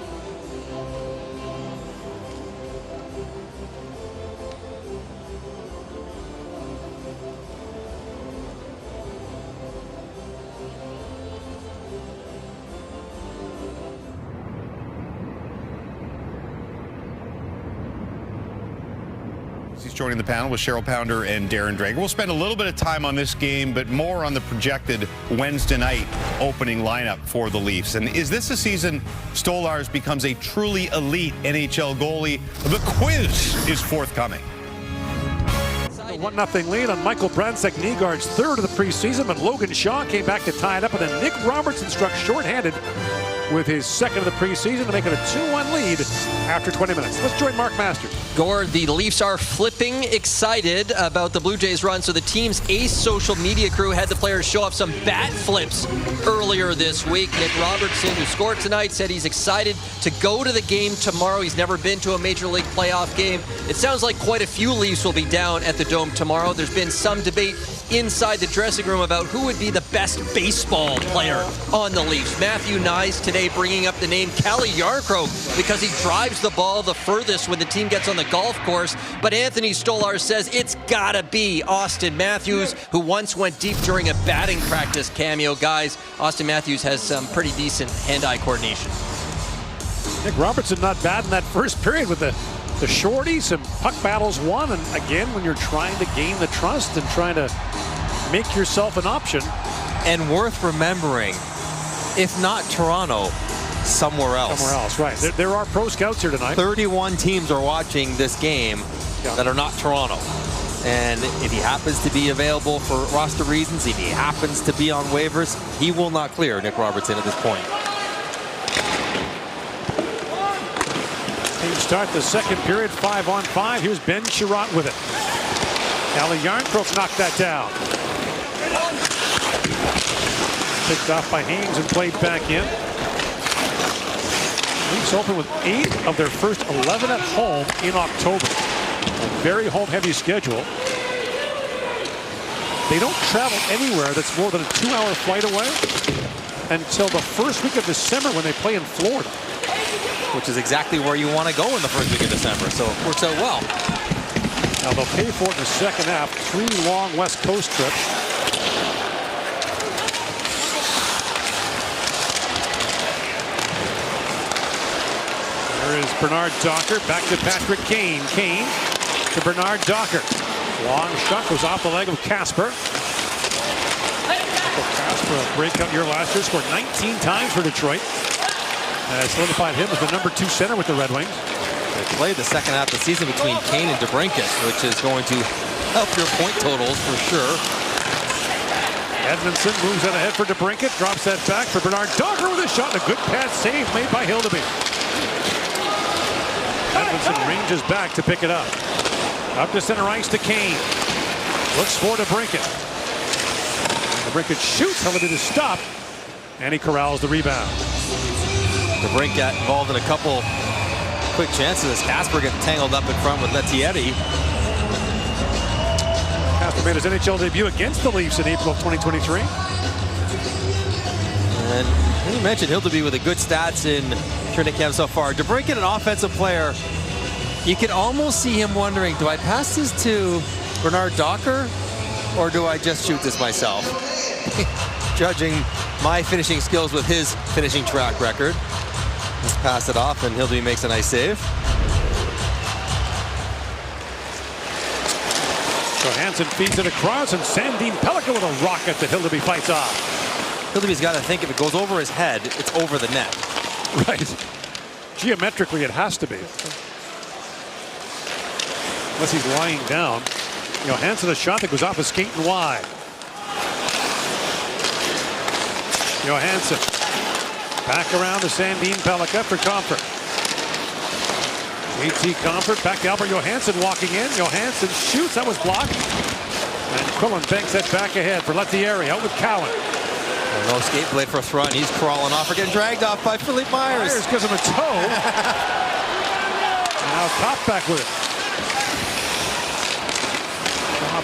He's joining the panel with Cheryl Pounder and Darren Drager. We'll spend a little bit of time on this game, but more on the projected Wednesday night opening lineup for the Leafs. And is this a season Stolarz becomes a truly elite NHL goalie? The quiz is forthcoming. A 1-0 lead on Michael Brandsek-Nygaard's third of the preseason, but Logan Shaw came back to tie it up, and then Nick Robertson struck shorthanded with his second of the preseason to make it a 2-1 lead after 20 minutes. Let's join Mark Masters. Gord, the Leafs are flipping excited about the Blue Jays run. So the team's ace social media crew had the players show off some bat flips earlier this week. Nick Robertson, who scored tonight, said he's excited to go to the game tomorrow. He's never been to a Major League playoff game. It sounds like quite a few Leafs will be down at the Dome tomorrow. There's been some debate inside the dressing room about who would be the best baseball player on the Leafs. Matthew Nyes today bringing up the name Calle Jarnkrok because he drives the ball the furthest when the team gets on the golf course. But Anthony Stolarz says it's gotta be Austin Matthews, who once went deep during a batting practice cameo. Guys, Austin Matthews has some pretty decent hand-eye coordination. Nick Robertson not bad in that first period with the shorty, some puck battles won, and again, when you're trying to gain the trust and trying to make yourself an option. And worth remembering, if not Toronto, somewhere else. Somewhere else, right. There are pro scouts here tonight. 31 teams are watching this game that are not Toronto. And if he happens to be available for roster reasons, if he happens to be on waivers, he will not clear Nick Robertson at this point. Team start the second period, 5-on-5. Here's Ben Sherratt with it. Calle Jarnkrok knocked that down. Picked off by Haynes and played back in. Leafs open with 8 of their first 11 at home in October. A very home-heavy schedule. They don't travel anywhere that's more than a 2-hour flight away until the first week of December when they play in Florida. Which is exactly where you want to go in the first week of December, so it works out well. Now they'll pay for it in the second half. 3 long West Coast trips. There is Bernard Docker back to Patrick Kane. Kane to Bernard Docker. Long shot goes off the leg of Casper. Casper, a breakout year last year, scored 19 times for Detroit. Solidified him as the number 2 center with the Red Wings. They played the second half of the season between Kane and DeBrincat, which is going to help your point totals for sure. Edmondson moves out ahead for DeBrincat, drops that back for Bernard Docker with a shot and a good pad save made by Hildeby. Edmondson ranges back to pick it up. Up to center ice to Kane. Looks for DeBrincat. DeBrincat shoots, Hildeby to stop, and he corrals the rebound. DeBrincat involved in a couple quick chances as Casper gets tangled up in front with Lettieri. Casper made his NHL debut against the Leafs in April of 2023. And you mentioned Hildeby with a good stats in training camp so far. DeBrincat, an offensive player, you can almost see him wondering, do I pass this to Bernard Docker or do I just shoot this myself? Judging my finishing skills with his finishing track record. Let's pass it off, and Hildeby makes a nice save. Johansson feeds it across, and Sandin Pellikka with a rocket that Hildeby fights off. Hildeby's got to think if it goes over his head, it's over the net. Right. Geometrically, it has to be. Unless he's lying down. Johansson, a shot that goes off his skate and wide. Johansson. Back around to Sandin Pellikka for Comfort. JT Comfort back to Albert Johansson walking in. Johansson shoots. That was blocked. And Quillen banks that back ahead for Lettieri. Out with Cowan. No skate blade for a throw, and he's crawling off or getting dragged off by Philippe Myers. Myers gives him a toe. Now Kopp back with it.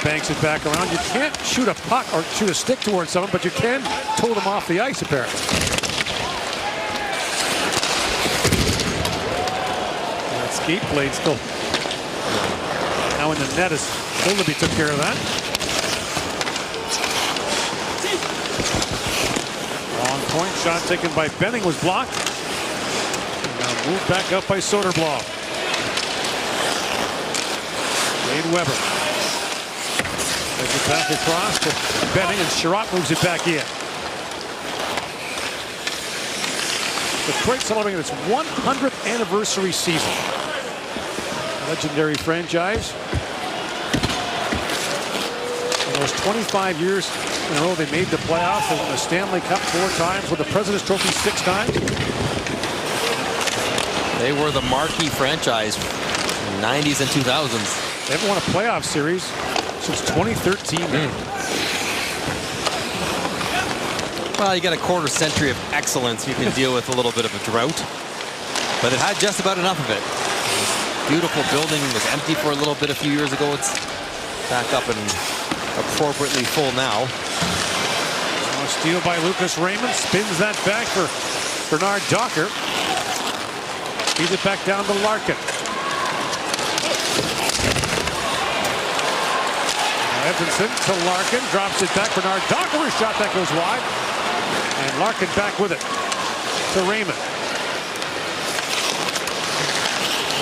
Banks it back around. You can't shoot a puck or shoot a stick towards someone, but you can tow them off the ice, apparently. That skate blade still now in the net as Willoughby took care of that. Long point shot taken by Benning was blocked. And now moved back up by Soderblom. Wade Weber. There's it back across to Benning, and Sherratt moves it back in. Detroit celebrating its 100th anniversary season. Legendary franchise. In those 25 years in a row, they made the playoffs. They won the Stanley Cup 4 times, with the President's Trophy 6 times. They were the marquee franchise in the 90s and 2000s. They haven't won a playoff series since 2013. Well, you got a quarter century of excellence. You can deal with a little bit of a drought, but it had just about enough of it. This beautiful building was empty for a little bit a few years ago. It's back up and appropriately full now. A steal by Lucas Raymond, spins that back for Bernard Docker. Feeds it back down to Larkin. Edmondson to Larkin, drops it back. Bernard Docker, a shot that goes wide. And Larkin back with it to Raymond.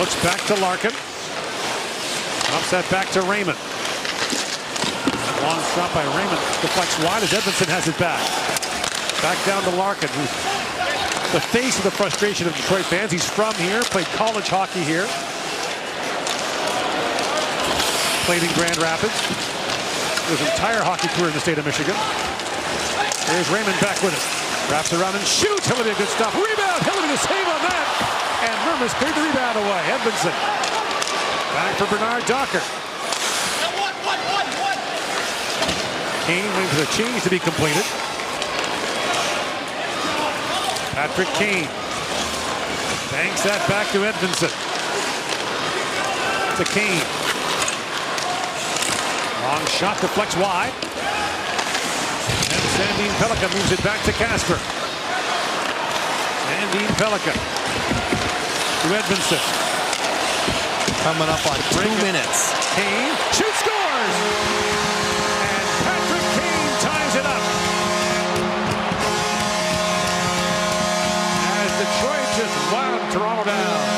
Looks back to Larkin. Drops that back to Raymond. Long shot by Raymond. Deflects wide as Edmondson has it back. Back down to Larkin, who's the face of the frustration of Detroit fans. He's from here, played college hockey here. Played in Grand Rapids. His entire hockey career in the state of Michigan. There's Raymond back with it. Wraps around and shoots. Hillary, good stuff. Rebound. Hillary to save on that. And Mermis cleared the rebound away. Edmondson. Back for Bernard Docker. Kane waiting for the change to be completed. Patrick Kane. Banks that back to Edmondson. To Kane. Long shot, deflects wide. And Sandin Pellikka moves it back to Casper. Sandin Pellikka to Edmondson. Coming up on 2 minutes. Kane shoots, scores! And Patrick Kane ties it up. As Detroit just wound Toronto down.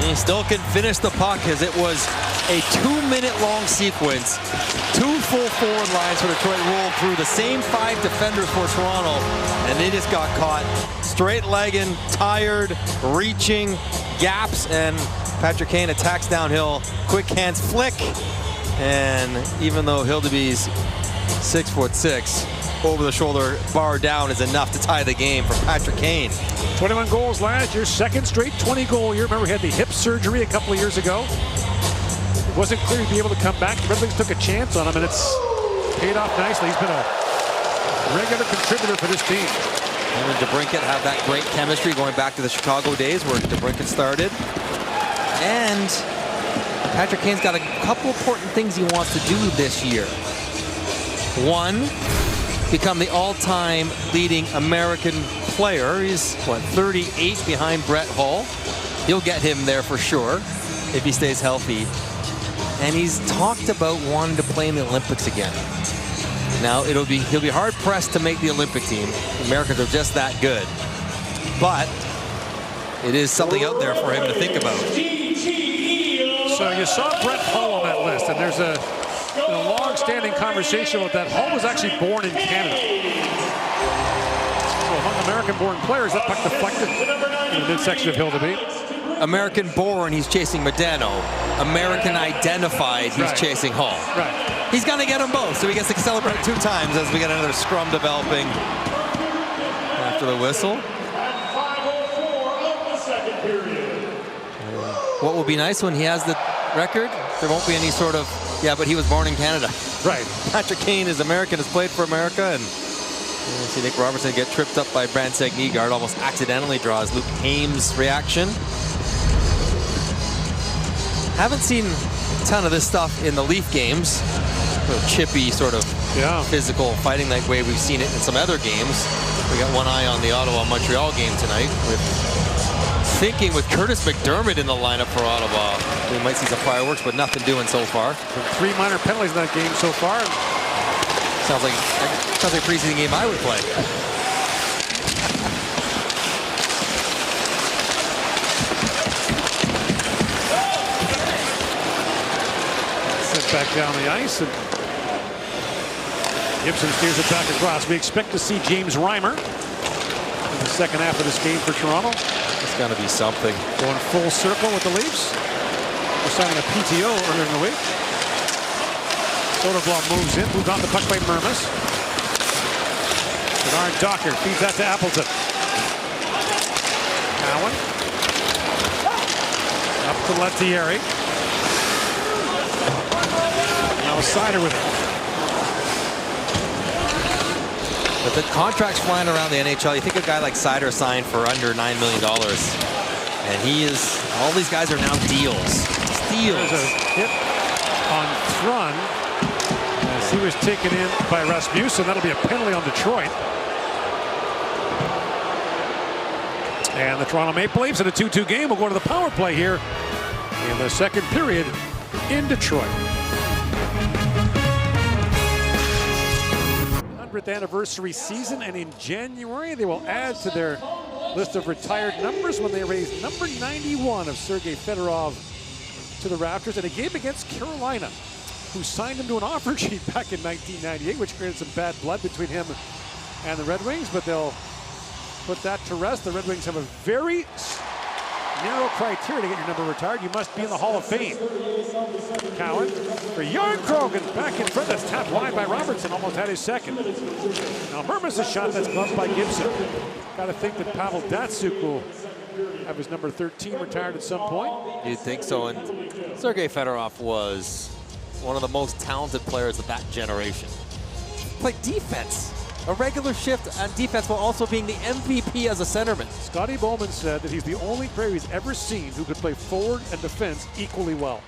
He still can finish the puck, as it was a 2-minute long sequence. 2 full forward lines for Detroit rolled through the same 5 defenders for Toronto, and they just got caught straight-legging, tired, reaching, gaps, and Patrick Kane attacks downhill. Quick hands flick, and even though Hildeby's 6'6", over the shoulder bar down is enough to tie the game for Patrick Kane. 21 goals last year, second straight 20-goal year. Remember, he had the hip surgery a couple of years ago. It wasn't clear he'd be able to come back. The Red Wings took a chance on him, and it's paid off nicely. He's been a regular contributor for this team. Him and DeBrincat have that great chemistry going back to the Chicago days where DeBrincat started. And Patrick Kane's got a couple important things he wants to do this year. One, become the all-time leading American player. He's, 38 behind Brett Hull. He'll get him there for sure if he stays healthy. And he's talked about wanting to play in the Olympics again. Now, he'll be hard-pressed to make the Olympic team. Americans are just that good. But it is something out there for him to think about. So you saw Brett Hull on that list, and there's a long-standing conversation with that. Hull was actually born in Canada. So among American-born players, that puck deflected in the midsection of Hildeby. American-born, he's chasing Modano. American-identified, he's chasing Hull. Right. He's going to get them both, so he gets to celebrate 2 times as we get another scrum developing after the whistle. What will be nice when he has the record, there won't be any sort of, yeah, but he was born in Canada. Right. Patrick Kane is American, has played for America, and See Nick Robertson get tripped up by Brandsegg Nygaard, almost accidentally draws Luke Hames' reaction. Haven't seen a ton of this stuff in the Leaf games. Sort of chippy, sort of physical fighting like way we've seen it in some other games. We got one eye on the Ottawa-Montreal game tonight, with thinking with Curtis McDermott in the lineup for Ottawa. We might see some fireworks, but nothing doing so far. 3 minor penalties in that game so far. Sounds like a preseason game I would play. Sent back down the ice, and Gibson steers it back across. We expect to see James Reimer in the second half of this game for Toronto. It's going to be something. Going full circle with the Leafs. They're signing a PTO earlier in the week. Soderblom moves in, moved on the puck by Mermis. Bernard Docker feeds that to Appleton. Cowan. Up to Lettieri. Now Sider with it. But the contracts flying around the NHL, you think a guy like Sider signed for under $9 million. And he is, all these guys are now deals. Steals. There's a hit on Thrun as he was taken in by Rasmussen. That'll be a penalty on Detroit. And the Toronto Maple Leafs in a 2-2 game will go to the power play here in the second period in Detroit. 100th anniversary season, and in January they will add to their list of retired numbers when they raise number 91 of Sergei Fedorov to the Raptors in a game against Carolina, who signed him to an offer sheet back in 1998, which created some bad blood between him and the Red Wings, but they'll put that to rest. The Red Wings have a very narrow criteria to get your number retired. You must be in the Hall of Fame. Cowan for Jarnkrok, back in front. That's tapped wide by Robertson. Almost had his second. Now Mermis a shot that's gloved by Gibson. Got to think that Pavel Datsyuk will have his number 13 retired at some point. You'd think so. And Sergei Fedorov was one of the most talented players of that generation. Played defense. A regular shift on defense while also being the MVP as a centerman. Scotty Bowman said that he's the only player he's ever seen who could play forward and defense equally well.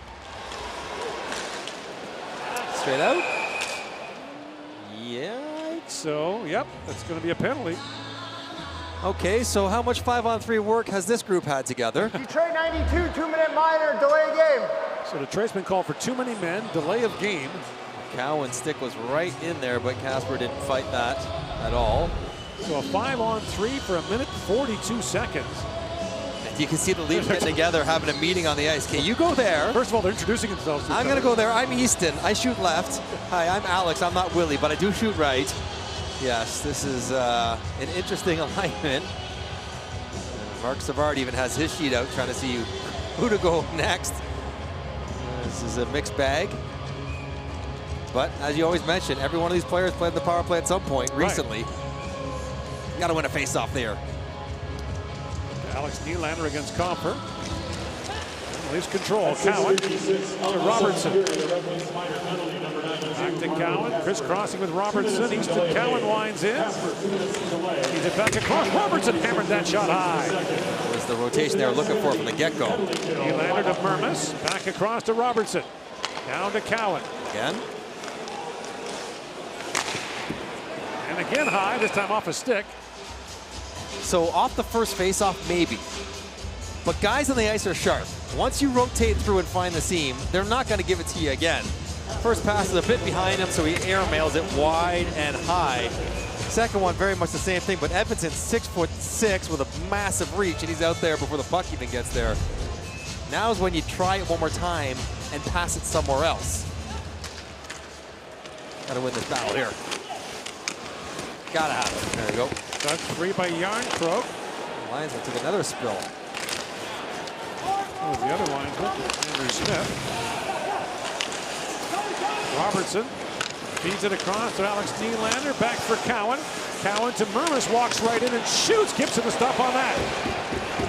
Straight out? Yeah. So, yep, that's going to be a penalty. Okay, so how much 5-on-3 work has this group had together? Detroit 92, 2-minute minor, delay game. So Detroit's been called for too many men, delay of game. Cowan's stick was right in there, but Casper didn't fight that at all. So a 5-on-3 for 1:42 seconds. And you can see the Leafs getting together, having a meeting on the ice. Okay, you go there. First of all, they're introducing themselves. I'm going to go there. I'm Easton. I shoot left. Hi, I'm Alex. I'm not Willie, but I do shoot right. Yes, this is an interesting alignment. Mark Savard even has his sheet out, trying to see who to go next. This is a mixed bag. But as you always mention, every one of these players played the power play at some point recently. You got to win a face-off there. Alex Nylander against Comfer. Leafs control. Cowan to Robertson. Back to Cowan. Crisscrossing with Robertson. Easton Cowan winds in. He's it back across. Robertson hammered that shot high. That was the rotation they were looking for from the get-go. Nylander to Mermis. Back across to Robertson. Down to Cowan. Again. And again high, this time off a stick. So off the first face-off, maybe. But guys on the ice are sharp. Once you rotate through and find the seam, they're not going to give it to you again. First pass is a bit behind him, so he airmails it wide and high. Second one, very much the same thing, but Edmonton's 6'6" with a massive reach, and he's out there before the puck even gets there. Now is when you try it one more time and pass it somewhere else. Got to win this battle here. Gotta have it. There you go. That's free by Jarnkrok. Linesman took another spill. Oh, the other linesman, Andrew Smith. Robertson feeds it across to Alex Nylander. Back for Cowan. Cowan to Mermis, walks right in and shoots. Gibson to stop on that.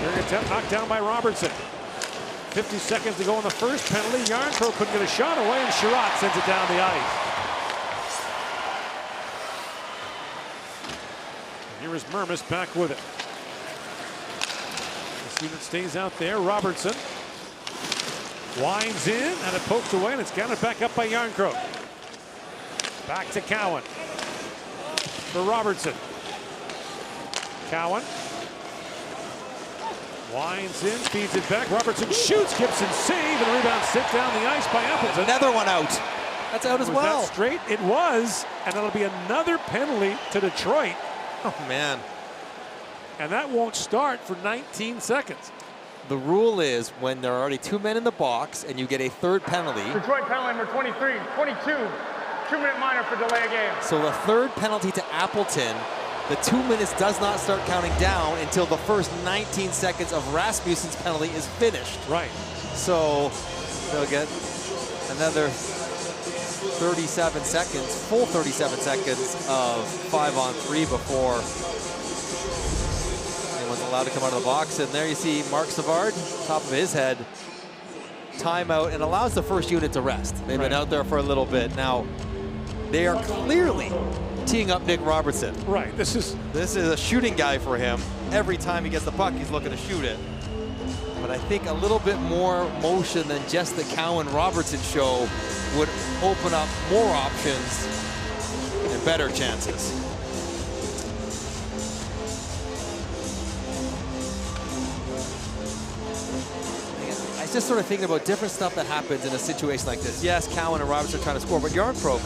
Third attempt knocked down by Robertson. 50 seconds to go in the first penalty. Jarnkrok couldn't get a shot away, and Sherratt sends it down the ice. Here is Mermis back with it. This unit stays out there. Robertson winds in, and it poked away, and it's counted back up by Yarncroke. Back to Cowan. For Robertson. Cowan. Winds in, feeds it back. Robertson shoots. Gibson save, and the rebound sent down the ice by Appleton. Another one out. That's out as well. Was that straight? It was, and it'll be another penalty to Detroit. Oh, man. And that won't start for 19 seconds. The rule is when there are already 2 men in the box and you get a third penalty. Detroit penalty number 23, 22, 2-minute minor for delay of game. So the third penalty to Appleton, the 2 minutes does not start counting down until the first 19 seconds of Rasmussen's penalty is finished. Right. So they'll get another 37 seconds, full 37 seconds of 5-on-3 before anyone's allowed to come out of the box. And there you see Mark Savard, top of his head, timeout, and allows the first unit to rest. They've been out there for a little bit. Now, they are clearly teeing up Nick Robertson. Right, this is a shooting guy for him. Every time he gets the puck, he's looking to shoot it. But I think a little bit more motion than just the Cowan-Robertson show would open up more options and better chances. I was just sort of thinking about different stuff that happens in a situation like this. Yes, Cowan and Robertson are trying to score, but Yarncroke,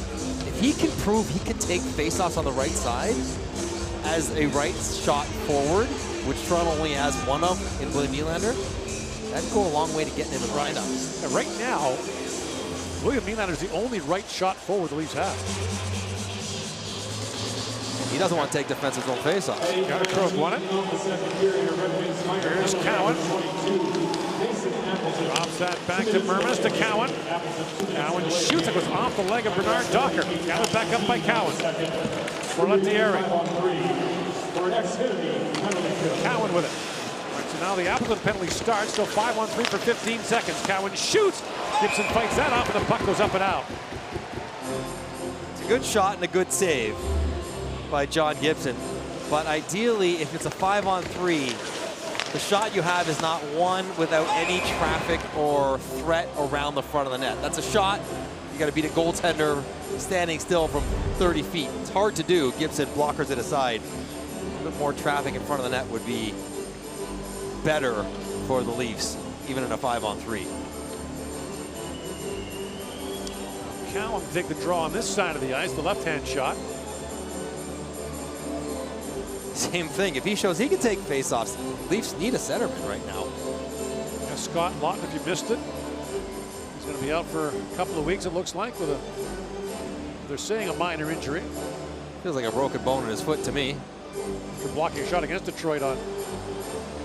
if he can prove he can take faceoffs on the right side as a right shot forward, which Toronto only has one of in William Nylander, that'd go a long way to getting him in the lineup. And right now, William Nylander is the only right shot forward the Leafs have. He doesn't want to take defensive zone faceoffs. Yarncroke won it. Here's Cowan. Drops that back to Mermis to Cowan. Cowan shoots. It goes off the leg of Bernard Docker. Counted back up by Cowan. For Lettieri. Cowan with it. Right, so now the Appleton penalty starts. Still 5-on-3 for 15 seconds. Cowan shoots. Gibson fights that off, and the puck goes up and out. It's a good shot and a good save by John Gibson. But ideally, if it's a 5-on-3, the shot you have is not one without any traffic or threat around the front of the net. That's a shot. You got to beat a goaltender standing still from 30 feet. It's hard to do. Gibson blockers it aside. A bit more traffic in front of the net would be better for the Leafs, even in a 5-on-3. Cowan can take the draw on this side of the ice, the left-hand shot. Same thing. If he shows he can take faceoffs, Leafs need a centerman right now. Yeah, Scott Lawton, if you missed it, he's going to be out for a couple of weeks, it looks like, with they're saying a minor injury. Feels like a broken bone in his foot to me. After blocking a shot against Detroit on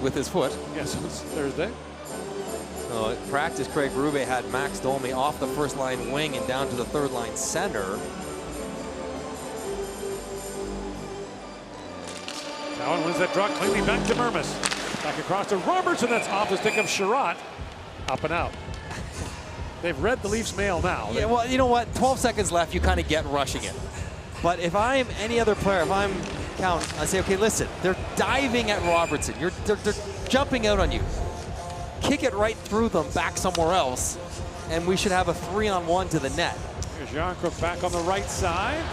with his foot. Yes, it was Thursday. At practice, Craig Berube had Max Domi off the first line wing and down to the third line center. Cowan wins that draw cleanly back to Mermis. Back across to Robertson. That's off the stick of Sherratt. Up and out. They've read the Leafs mail now. Yeah, well, you know what? 12 seconds left. You kind of get rushing it. But if I'm any other player, if I'm Cowan, I say, okay, listen, they're diving at Robertson. They're jumping out on you. Kick it right through them back somewhere else, and we should have a 3-on-1 to the net. Here's Yarncroke back on the right side.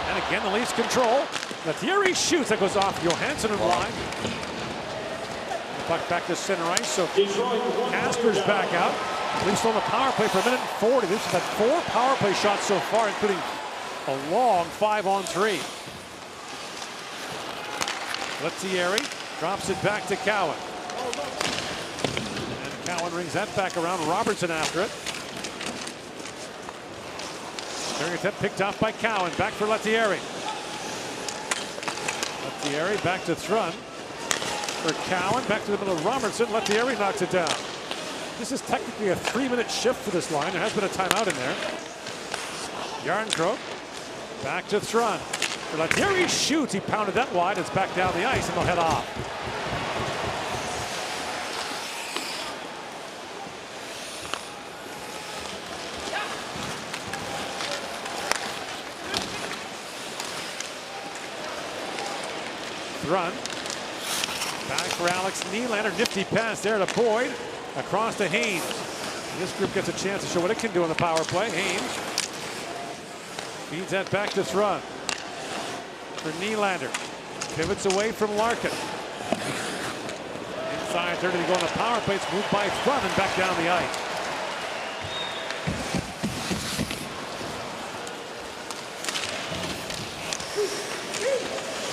And again, the Leafs control. Lettieri shoots. That goes off Johansson and line. Puck back to center ice. So Casper's back out. Leafs on the power play for a minute and 40. Leafs have had 4 power play shots so far, including a long 5-on-3. Lettieri drops it back to Cowan. And Cowan rings that back around. Robertson after it. Carrying attempt picked off by Cowan. Back for Lettieri. Lettieri back to Thrun. For Cowan. Back to the middle of Robertson. Lettieri knocks it down. This is technically a 3-minute shift for this line. There has been a timeout in there. Yarncroke. Back to Thrun. For Lettieri shoots. He pounded that wide. It's back down the ice and they'll head off. run. Back for Alex Nylander. Nifty pass there to Boyd. Across to Haynes. This group gets a chance to show what it can do on the power play. Haynes feeds that back to Thrun. For Nylander. Pivots away from Larkin. Inside 30 to go on the power play. It's moved by Thrun and back down the ice.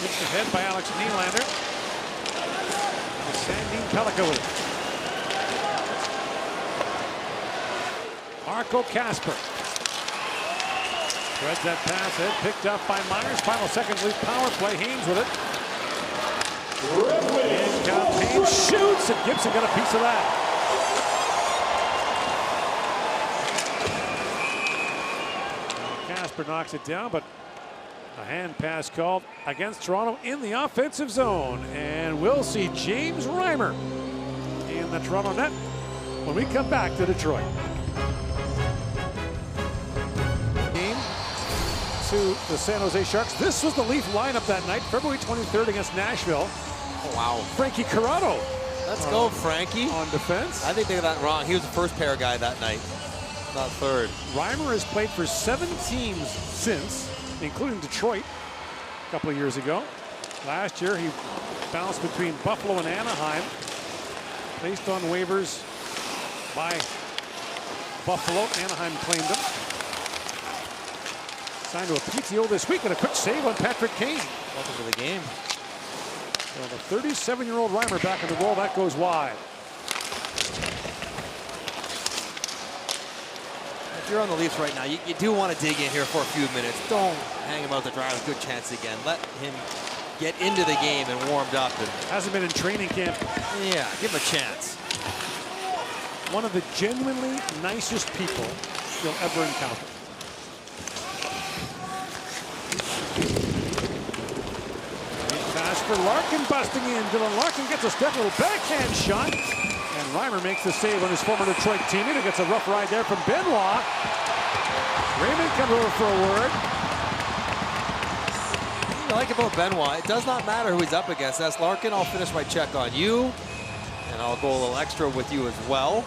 Hits ahead by Alex Nylander. Sandin Pellikka with it. Marco Kasper. Threads that pass in, picked up by Myers. Final seconds leave power play. Haynes with it. In comes Haynes, shoots, and Gibson got a piece of that. Kasper knocks it down, but a hand pass called against Toronto in the offensive zone. And we'll see James Reimer in the Toronto net when we come back to Detroit. Game to the San Jose Sharks. This was the Leaf lineup that night, February 23rd against Nashville. Oh, wow. Frankie Corrado. Let's go, Frankie. On defense. I think they got that wrong. He was the first pair guy that night, not third. Reimer has played for 7 teams since, including Detroit a couple of years ago. Last year, he bounced between Buffalo and Anaheim. Placed on waivers by Buffalo. Anaheim claimed him. Signed to a PTO this week and a quick save on Patrick Kane. Welcome to the game. So the 37-year-old Reimer back in the goal. That goes wide. If you're on the Leafs right now, you do want to dig in here for a few minutes. Don't hang him out the drive. Good chance again. Let him get into the game and warmed up. And hasn't been in training camp. Yeah, give him a chance. One of the genuinely nicest people you'll ever encounter. Pass for Larkin busting in. Dylan Larkin gets a step, little backhand shot. And Reimer makes the save on his former Detroit teammate, who gets a rough ride there from Benoit. Raymond comes over for a word. What I like about Benoit, it does not matter who he's up against. That's Larkin. I'll finish my check on you. And I'll go a little extra with you as well.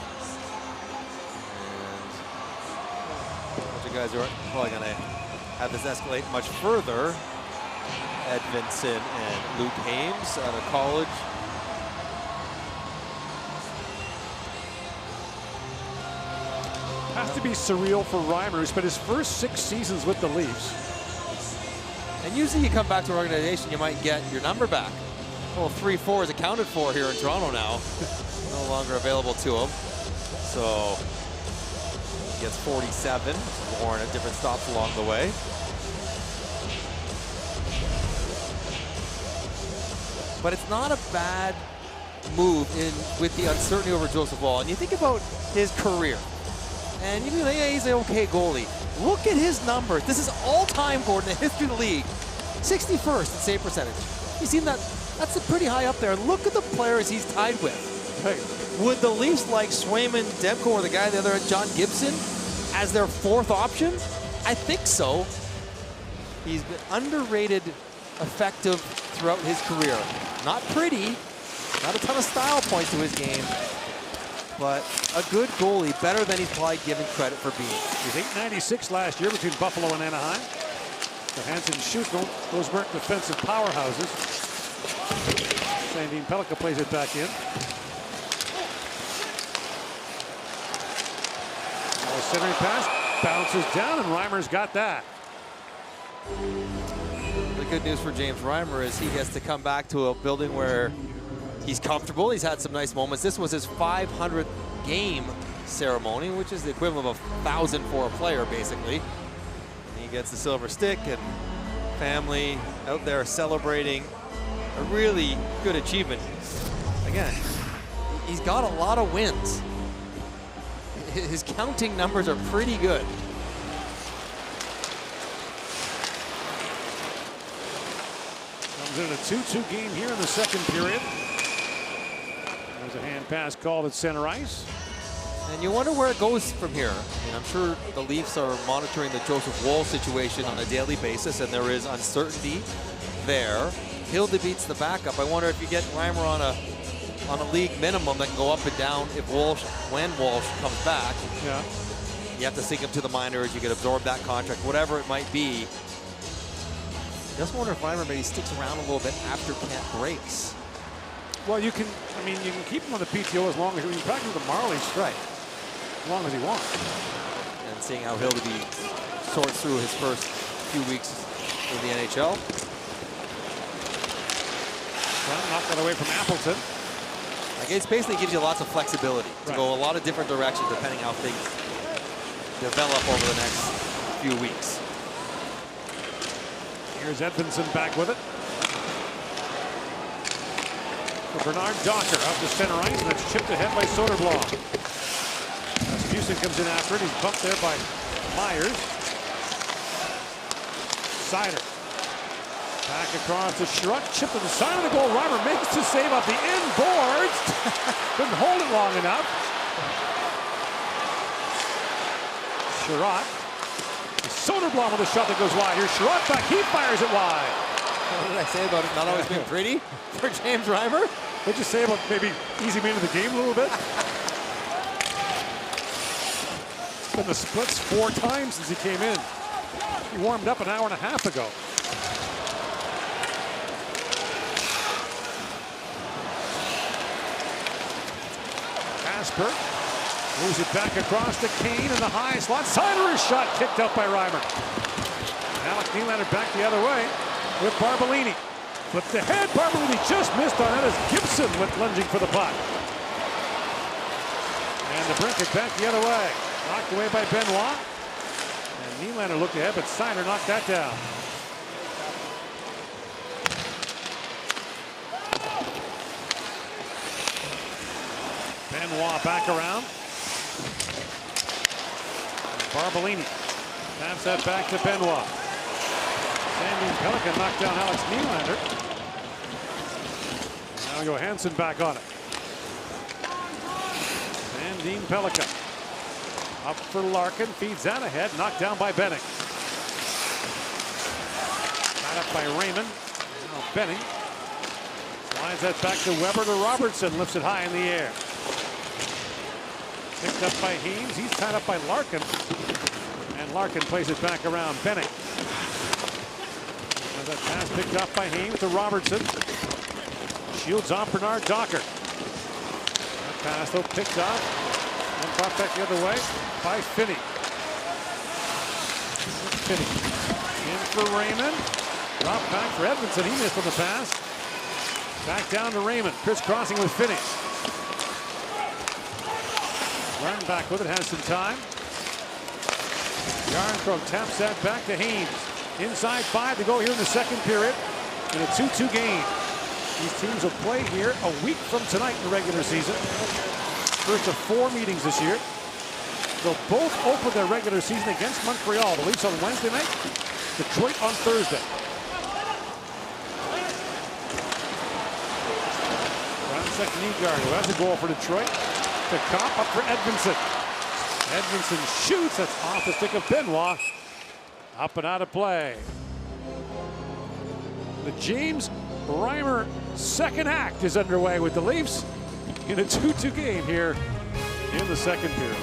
And a bunch of guys are probably going to have this escalate much further. Edvinson and Luke Hames out of college. Has to be surreal for Reimer, who spent his first 6 seasons with the Leafs. And usually you come back to an organization, you might get your number back. Well, 3-4 is accounted for here in Toronto now. No longer available to him. So he gets 47. Warren at different stops along the way. But it's not a bad move with the uncertainty over Joseph Woll. And you think about his career, and you be like, yeah, he's an okay goalie. Look at his numbers. This is all-time, Gordon, in the history of the league. 61st in save percentage. You seen that? That's pretty high up there. And look at the players he's tied with. Hey. Would the Leafs like Swayman, Demko, or the guy the other, John Gibson, as their 4th option? I think so. He's been underrated, effective throughout his career. Not pretty, not a ton of style points to his game, but a good goalie, better than he's probably given credit for being. He's .896 last year between Buffalo and Anaheim. Johansson shoots, those weren't defensive powerhouses. Sandin Pellikka plays it back in. Centering pass, bounces down, and Reimer's got that. The good news for James Reimer is he gets to come back to a building where he's comfortable. He's had some nice moments. This was his 500th game ceremony, which is the equivalent of 1,000 for a player, basically. And he gets the silver stick, and family out there celebrating a really good achievement. Again, he's got a lot of wins. His counting numbers are pretty good. Comes in a 2-2 game here in the second period. There's a hand pass called at center ice. And you wonder where it goes from here. I mean, I'm sure the Leafs are monitoring the Joseph Woll situation on a daily basis, and there is uncertainty there. Hilda beats the backup. I wonder if you get Reimer on a league minimum that can go up and down if when Walsh comes back. Yeah. You have to sink him to the minors. You can absorb that contract, whatever it might be. Just wonder if Reimer maybe sticks around a little bit after camp breaks. Well, you can keep him on the PTO as long as you can practice with the Marlies, Right. as long as he wants. And seeing how Hildeby sorts through his first few weeks in the NHL. Well, knocked that away from Appleton. Like, it basically gives you lots of flexibility to go a lot of different directions depending how things develop over the next few weeks. Here's Edvinsson back with it. For Bernard Docker up to center ice, and it's chipped ahead by Soderblom. Rasmussen comes in after it. He's bumped there by Myers. Sider. Back across to Sherratt, chipped to the side of the goal. Reimer makes the save off the end boards. Couldn't hold it long enough. Sherratt. Soderblom with a shot that goes wide. Here's Sherratt back. He fires it wide. What did I say about it not always being pretty for James Reimer? What'd you say about maybe easing him into the game a little bit? It's been the splits 4 times since he came in. He warmed up an hour and a half ago. Casper moves it back across to Kane in the high slot. Sider's shot kicked out by Reimer. Alec Nylander back the other way with Barbolini. Flipped ahead. Barbolini just missed on it as Gibson went lunging for the puck. And the Brinket back the other way. Knocked away by Benoit. And Nylander looked ahead, but Sider knocked that down. Benoit back around. Barbolini taps that back to Benoit. Sandin Pellikka knocked down Alex Nylander. Now Johansson back on it. Sandin Pellikka up for Larkin, feeds that ahead, knocked down by Benning. Tied up by Raymond. Now Benning slides that back to Weber to Robertson, lifts it high in the air. Picked up by Heems. He's tied up by Larkin. And Larkin plays it back around Benning. And that pass picked up by Heems to Robertson. Shields off Bernard Docker. That pass though picked up and brought back the other way by Finney. Finney in for Raymond. Drop back for Edvinsson. He missed on the pass. Back down to Raymond. Crisscrossing with Finney. Run back with it, has some time. Yarncroke taps that back to Heems. Inside 5 to go here in the second period in a 2-2 game. These teams will play here a week from tonight in the regular season. First of 4 meetings this year. They'll both open their regular season against Montreal. The Leafs on Wednesday night, Detroit on Thursday. Ransek Nygaard, who has a goal for Detroit. The cop up for Edvinsson. Edvinsson shoots. That's off the stick of Benoit. Up and out of play. The James Reimer second act is underway with the Leafs in a 2-2 game here in the second period.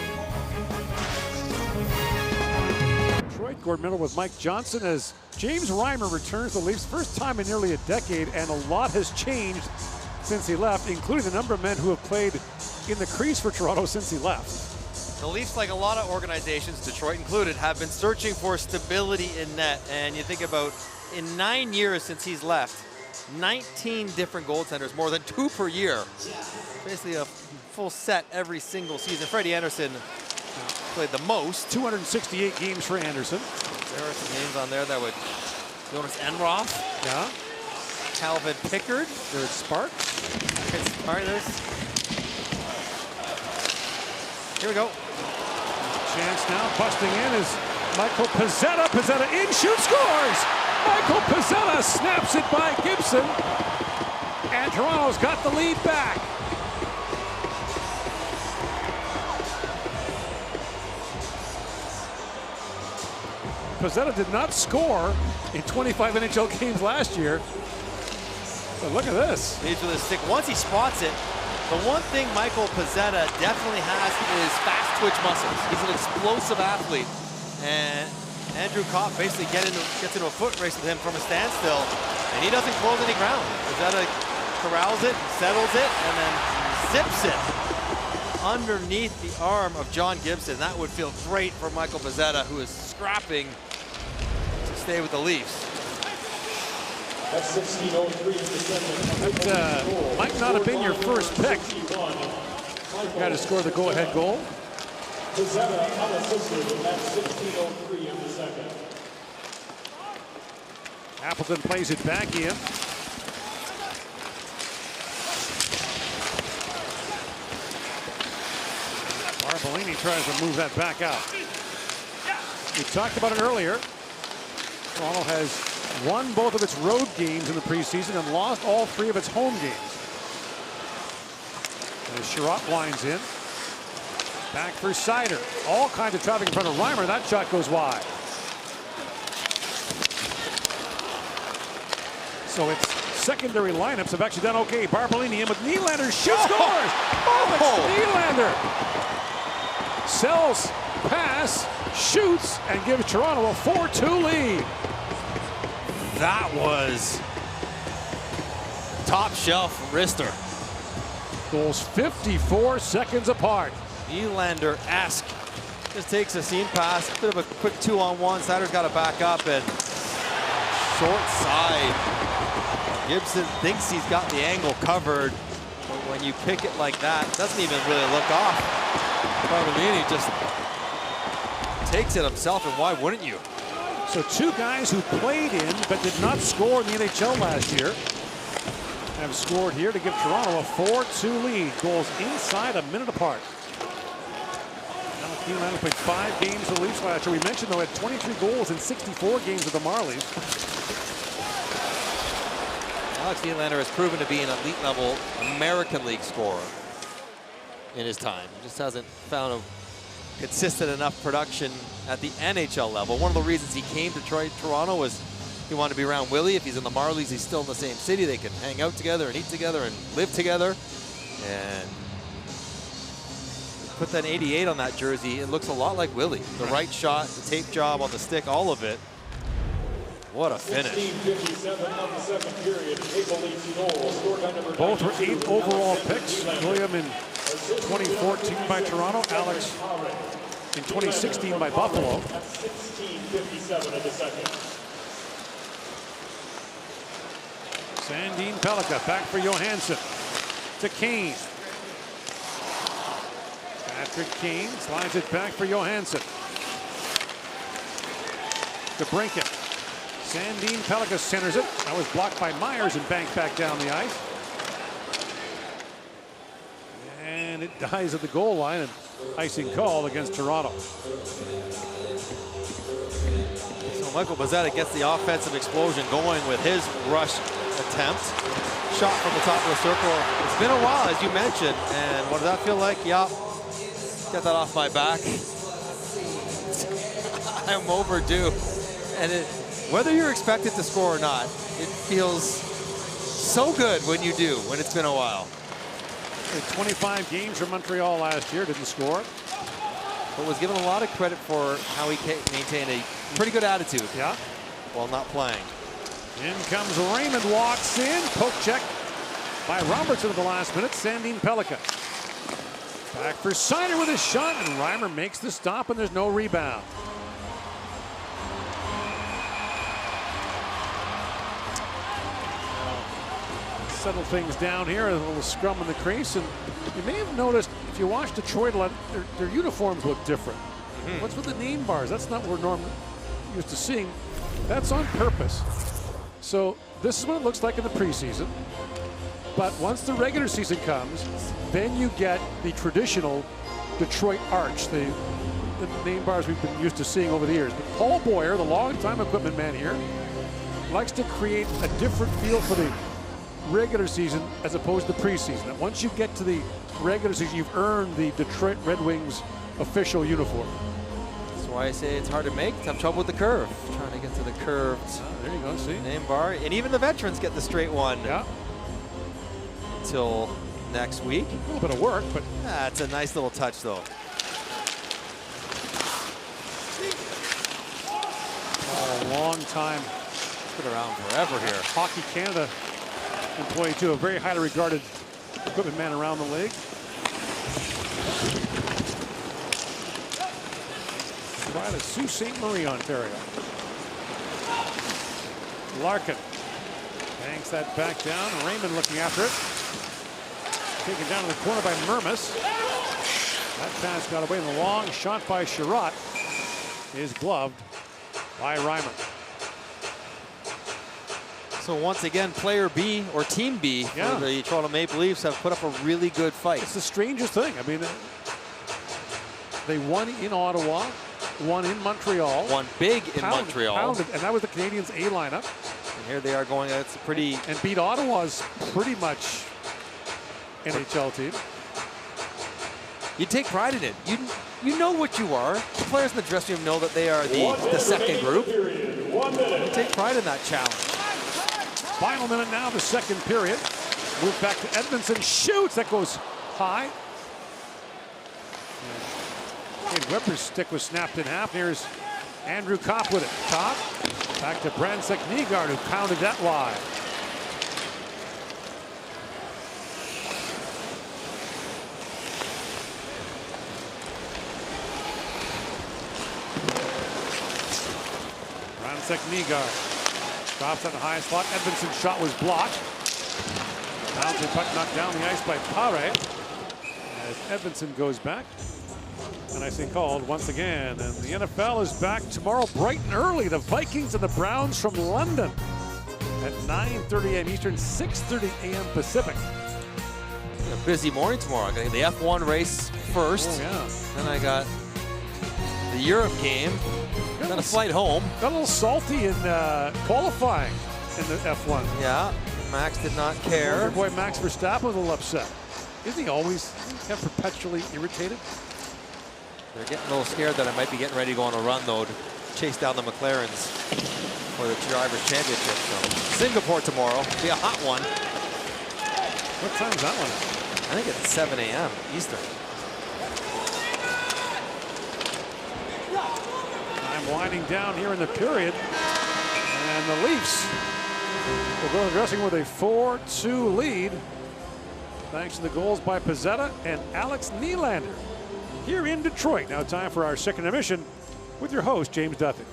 Detroit, Gordon Miller with Mike Johnson as James Reimer returns the Leafs first time in nearly a decade, and a lot has changed since he left, including the number of men who have played in the crease for Toronto since he left. The Leafs, like a lot of organizations, Detroit included, have been searching for stability in net. And you think about, in 9 years since he's left, 19 different goaltenders, more than 2 per year. Basically a full set every single season. Freddie Anderson played the most. 268 games for Anderson. There are some names on there that would, Jonas Enroth. Yeah. Calvin Pickard. There's Sparks. Here we go. Chance now, busting in is Michael Pezzetta. Pezzetta in, shoots, scores! Michael Pezzetta snaps it by Gibson. And Toronto's got the lead back. Pezzetta did not score in 25 NHL games last year. But look at this. Leads with his stick. Once he spots it, the one thing Michael Pezzetta definitely has is fast twitch muscles. He's an explosive athlete. And Andrew Kopp basically gets into a foot race with him from a standstill, and he doesn't close any ground. Pezzetta corrals it, settles it, and then zips it underneath the arm of John Gibson. That would feel great for Michael Pezzetta, who is scrapping to stay with the Leafs. That might not have been your first pick. Got to score the go-ahead goal. Appleton plays it back in. Barbolini tries to move that back out. We talked about it earlier. Toronto has won both of its road games in the preseason and lost all 3 of its home games. As Sherratt winds in. Back for Seider. All kinds of traffic in front of Reimer. That shot goes wide. So its secondary lineups have actually done okay. Barbolini in with Nylander. Shoots, scores! Nylander sells, pass, shoots, and gives Toronto a 4-2 lead. That was top shelf wrister. Goals 54 seconds apart. Nylander-esque. Just takes a seam pass, a bit of a quick 2-on-1. Seider's got to back up, and short side. Gibson thinks he's got the angle covered, but when you pick it like that, it doesn't even really look off. Barbolini just takes it himself, and why wouldn't you? So 2 guys who played in but did not score in the NHL last year have scored here to give Toronto a 4-2 lead. Goals inside a minute apart. Nylander played 5 games with the Leafs last year. We mentioned, though, had 23 goals in 64 games with the Marlies. Alex Nylander has proven to be an elite-level American League scorer in his time. He just hasn't found a consistent enough production at the NHL level. One of the reasons he came to Toronto was he wanted to be around Willie. If he's in the Marlies, he's still in the same city. They can hang out together and eat together and live together. And put that 88 on that jersey, it looks a lot like Willie. The right shot, the tape job on the stick, all of it. What a finish. Both were 8 overall picks. William in 2014 by Toronto, Alex in 2016 by Buffalo. Sandin Pellikka back for Johansson. To Kane. Patrick Kane slides it back for Johansson. To Brinket. Sandin Pellikka centers it. That was blocked by Myers and banked back down the ice. And it dies at the goal line, and icing call against Toronto. So Michael Pezzetta gets the offensive explosion going with his rush attempt. Shot from the top of the circle. It's been a while, as you mentioned, and what does that feel like? Yeah, get that off my back. I'm overdue. And whether you're expected to score or not, it feels so good when you do, when it's been a while. 25 games for Montreal last year, didn't score. But was given a lot of credit for how he maintained a pretty good attitude. Yeah. While not playing. In comes Raymond, walks in. Poke check by Robertson at the last minute. Sandin Pellikka. Back for Seider with his shot, and Reimer makes the stop, and there's no rebound. Settle things down here, a little scrum in the crease, and you may have noticed if you watch Detroit a lot, their uniforms look different. What's with the name bars? That's not what we're normally used to seeing. That's on purpose. So this is what it looks like in the preseason. But once the regular season comes, then you get the traditional Detroit arch, the name bars we've been used to seeing over the years. But Paul Boyer, the longtime equipment man here, likes to create a different feel for the regular season as opposed to preseason. And once you get to the regular season, you've earned the Detroit Red Wings official uniform. That's why I say it's hard to make. Have trouble with the curve. Trying to get to the curved there you go, see? Name bar. And even the veterans get the straight one. Yeah. until next week. A little bit of work, but It's a nice little touch, though. a long time. Been around forever here. Hockey Canada employee too, a very highly regarded equipment man around the league. Right at Sault Ste. Marie, Ontario. Larkin bangs that back down. Raymond looking after it. Taken down in the corner by Mermis. That pass got away in the long shot by Sherratt is gloved by Reimer. So once again, player B or team B Yeah. for the Toronto Maple Leafs have put up a really good fight. It's the strangest thing. I mean, they won in Ottawa, won in Montreal. One big in Montreal. Pounded, and that was the Canadiens' A lineup. And here they are going, it's a pretty... And beat Ottawa's pretty much NHL team. You take pride in it. You know what you are. The players in the dressing room know that they are the second group. You take pride in that challenge. Final minute now, the second period. Move back to Edmondson, shoots, that goes high. And Weber's stick was snapped in half. Here's Andrew Kopp with it. Kopp, back to Bransek Nygaard, who pounded that wide. Bransek Nygaard. Stops at the high slot. Edmondson's shot was blocked. Bouncy puck knocked down the ice by Pare. As Edmondson goes back. And icing called once again. And the NFL is back tomorrow bright and early. The Vikings and the Browns from London at 9:30 a.m. Eastern, 6:30 a.m. Pacific. A busy morning tomorrow. I got the F1 race first. Oh, yeah. Then I got the Europe game. Then a flight home. Got a little salty in qualifying in the F1. Yeah, Max did not care. Your boy Max Verstappen was a little upset. Isn't he always perpetually irritated? They're getting a little scared that I might be getting ready to go on a run, though, to chase down the McLarens for the Drivers' Championship. So Singapore tomorrow. Be a hot one. What time is that one? I think it's 7 a.m. Eastern. Time winding down here in the period. And the Leafs will go to the dressing with a 4-2 lead. Thanks to the goals by Pezzetta and Alex Nylander. Here in Detroit. Now time for our second emission with your host, James Duthie.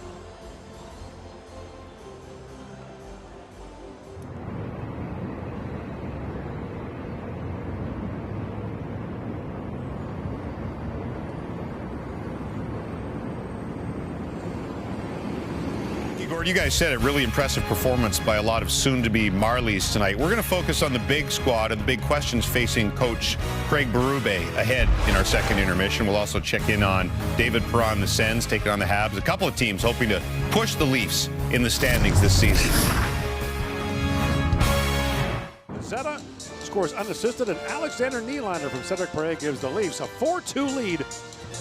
You guys said it, really impressive performance by a lot of soon-to-be Marlies tonight. We're going to focus on the big squad and the big questions facing Coach Craig Berube ahead in our second intermission. We'll also check in on David Perron, the Sens, taking on the Habs. A couple of teams hoping to push the Leafs in the standings this season. Zeta scores unassisted, and Alexander Nylander from Cedric Paret gives the Leafs a 4-2 lead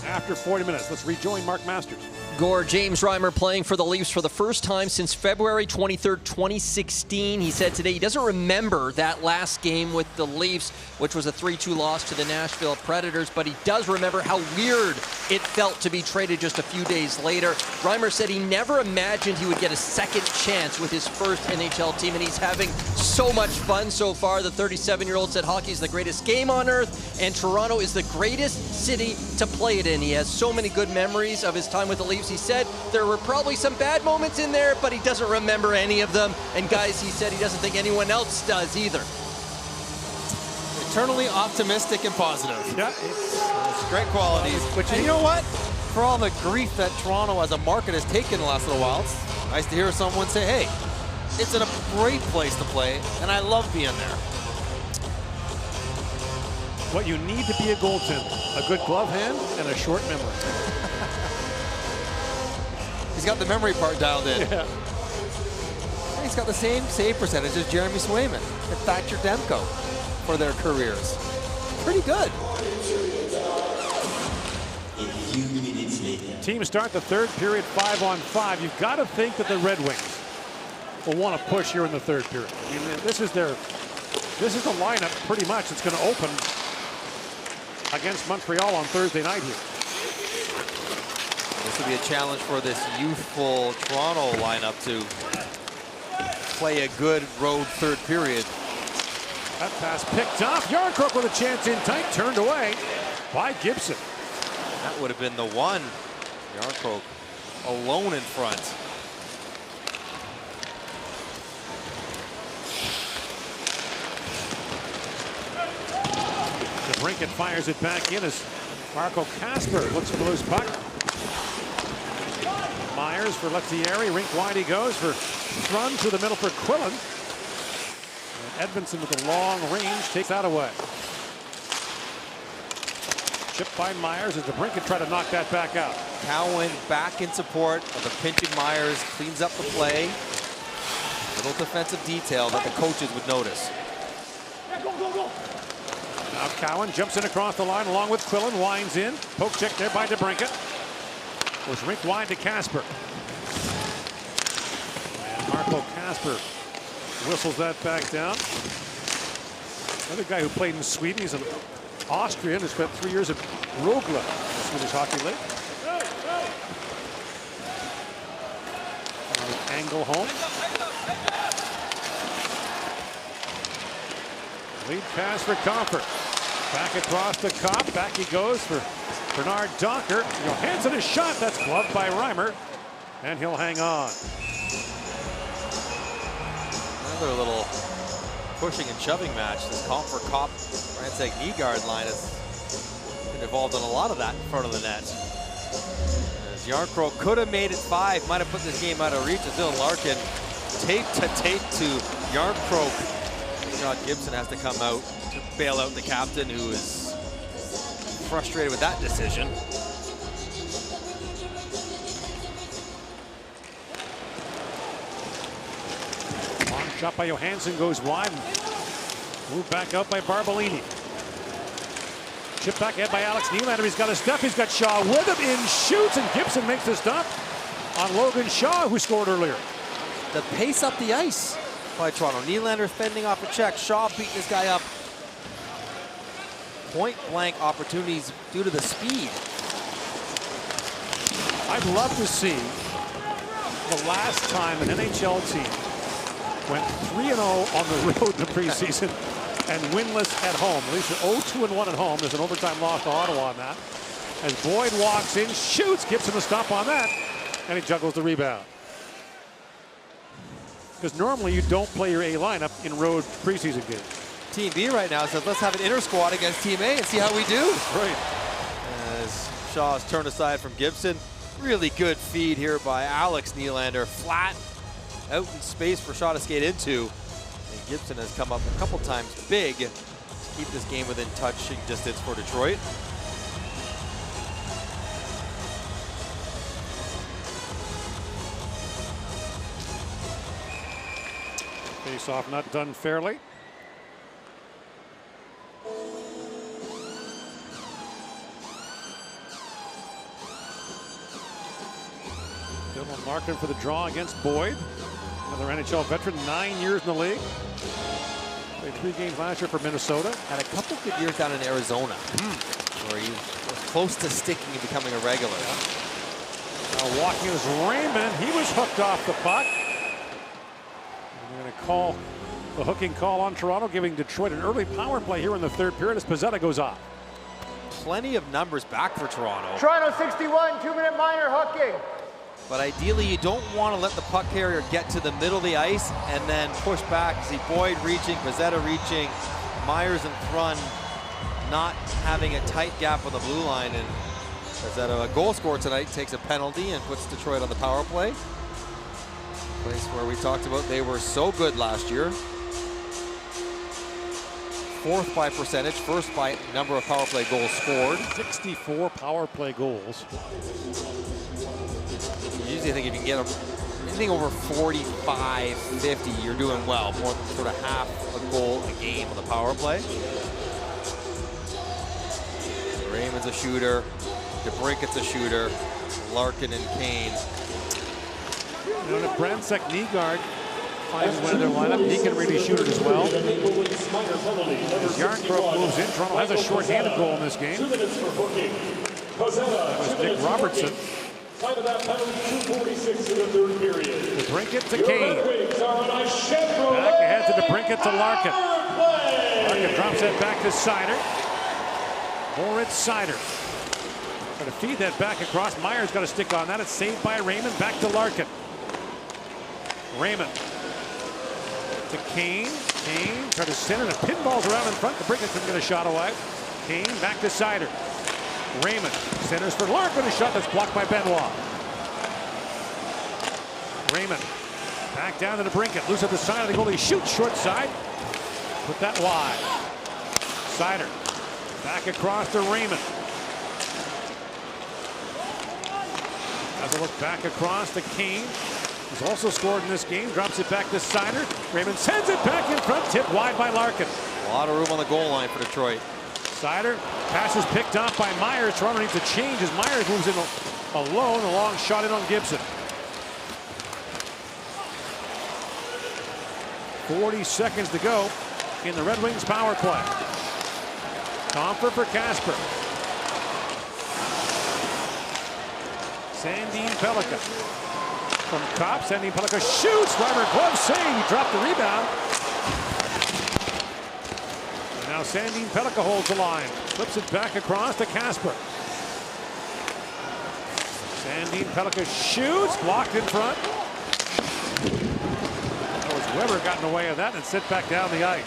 after 40 minutes. Let's rejoin Mark Masters. Gord, James Reimer playing for the Leafs for the first time since February 23rd, 2016. He said today he doesn't remember that last game with the Leafs, which was a 3-2 loss to the Nashville Predators, but he does remember how weird it felt to be traded just a few days later. Reimer said he never imagined he would get a second chance with his first NHL team, and he's having so much fun so far. The 37-year-old said hockey is the greatest game on earth, and Toronto is the greatest city to play it in. He has so many good memories of his time with the Leafs. He said there were probably some bad moments in there, but he doesn't remember any of them. And guys, he said he doesn't think anyone else does either. Eternally optimistic and positive. Yeah, it's great qualities. And you know what? For all the grief that Toronto as a market has taken the last little while, it's nice to hear someone say, hey, it's a great place to play, and I love being there. What you need to be a goaltender, a good glove hand and a short memory. He's got the memory part dialed in. Yeah. He's got the same save percentage as Jeremy Swayman and Thatcher Demko for their careers. Pretty good. Teams start the third period 5-on-5. You've got to think that the Red Wings will want to push here in the third period. I mean, this is their This is the lineup pretty much that's going to open against Montreal on Thursday night here. This will be a challenge for this youthful Toronto lineup to play a good road third period. That pass picked off. Yarncroke with a chance in tight, turned away by Gibson. That would have been the one. Yarncroke alone in front. DeBrincat fires it back in as Marco Kasper looks for the loose puck. Myers for Lettieri. Rink wide he goes for Thrun to the middle for Quillen. And Edmondson with a long range takes that away. Chipped by Myers as DeBrincat try to knock that back out. Cowan back in support of the pinching Myers, cleans up the play. Little defensive detail that the coaches would notice. Now Cowan jumps in across the line along with Quillen, winds in. Poke check there by DeBrincat. Goes rink wide to Kasper. And Marco Kasper whistles that back down. Another guy who played in Sweden. He's an Austrian who spent 3 years at Rögle, the Swedish Hockey League. Angle home. Lead pass for Comfort. Back across the Kopp. Back he goes for Bernard Docker. Johansson is shot. That's gloved by Reimer. And he'll hang on. Another little pushing and shoving match. This Comfort Kopp Ransek knee guard line has been involved in a lot of that in front of the net. As Yarncroke could have made it 5, might have put this game out of reach as Dylan Larkin tape to Yarncroke. Scott Gibson has to come out to bail out the captain, who is frustrated with that decision. Long shot by Johansson goes wide. Moved back out by Barbolini. Chipped back ahead by Alex Nylander. He's got a step. He's got Shaw with him. In shoots, and Gibson makes the stop on Logan Shaw, who scored earlier. The pace up the ice by Toronto. Nylander fending off a check. Shaw beating this guy up. Point blank opportunities due to the speed. I'd love to see the last time an NHL team went 3-0 on the road in the preseason and winless at home. At least 0-2-1 at home. There's an overtime loss to Ottawa on that. As Boyd walks in, shoots, Gibson a stop on that, and he juggles the rebound. Because normally you don't play your A lineup in road preseason games. Team B right now says, let's have an inter squad against Team A and see how we do. Right. As Shaw is turned aside from Gibson. Really good feed here by Alex Nylander. Flat, out in space for Shaw to skate into. And Gibson has come up a couple times big to keep this game within touching distance for Detroit. Face-off not done fairly. Dylan Larkin for the draw against Boyd. Another NHL veteran, 9 years in the league. Played 3 games last year for Minnesota. Had a couple good years down in Arizona, where he was close to sticking and becoming a regular. Now walking is Raymond. He was hooked off the puck. We're going to call the hooking call on Toronto, giving Detroit an early power play here in the third period as Pizzetta goes off. Plenty of numbers back for Toronto. Toronto 61, 2-minute minor hooking. But ideally, you don't want to let the puck carrier get to the middle of the ice and then push back. See Boyd reaching, Pizzetta reaching, Myers and Thrun not having a tight gap on the blue line. And Pizzetta, a goal scorer tonight, takes a penalty and puts Detroit on the power play. Place where we talked about they were so good last year. 4th by percentage, 1st by number of power play goals scored. 64 power play goals. Usually I think if you can get anything over 45, 50, you're doing well. More than sort of half a goal a game on the power play. Raymond's a shooter. DeBrincat's a shooter. Larkin and Kane. You know, the Bransek knee guard finds his way in their lineup. He can really shoot it as well. As Yarncroke moves in, Toronto has a short-handed goal in this game. That was Nick Robertson. DeBrincat to Kane. Back ahead to DeBrincat to Larkin. Larkin drops that back to Seider. Moritz Seider. Trying to feed that back across. Myers got a stick on that. It's saved by Raymond. Back to Larkin. Raymond to Kane. Kane trying to center and pinballs around in front. DeBrincat couldn't get a shot away. Kane back to Seider. Raymond centers for Larkin. A shot that's blocked by Benoit. Raymond back down to DeBrincat. Loose at the side of the goalie. Shoots short side. Put that wide. Seider back across to Raymond. Has a look back across to Kane. He's also scored in this game. Drops it back to Seider. Raymond sends it back in front. Tipped wide by Larkin. A lot of room on the goal line for Detroit. Seider. Pass is picked off by Myers. Toronto needs to change as Myers moves in alone. A long shot in on Gibson. 40 seconds to go in the Red Wings power play. Comfer for Kasper. Sandin Pellikka. From Kopp, Sandin Pellikka shoots. Reimer glove save. He dropped the rebound. And now Sandin Pellikka holds the line. Flips it back across to Kasper. Sandin Pellikka shoots. Blocked in front. That was Weber got in the way of that and sit back down the ice.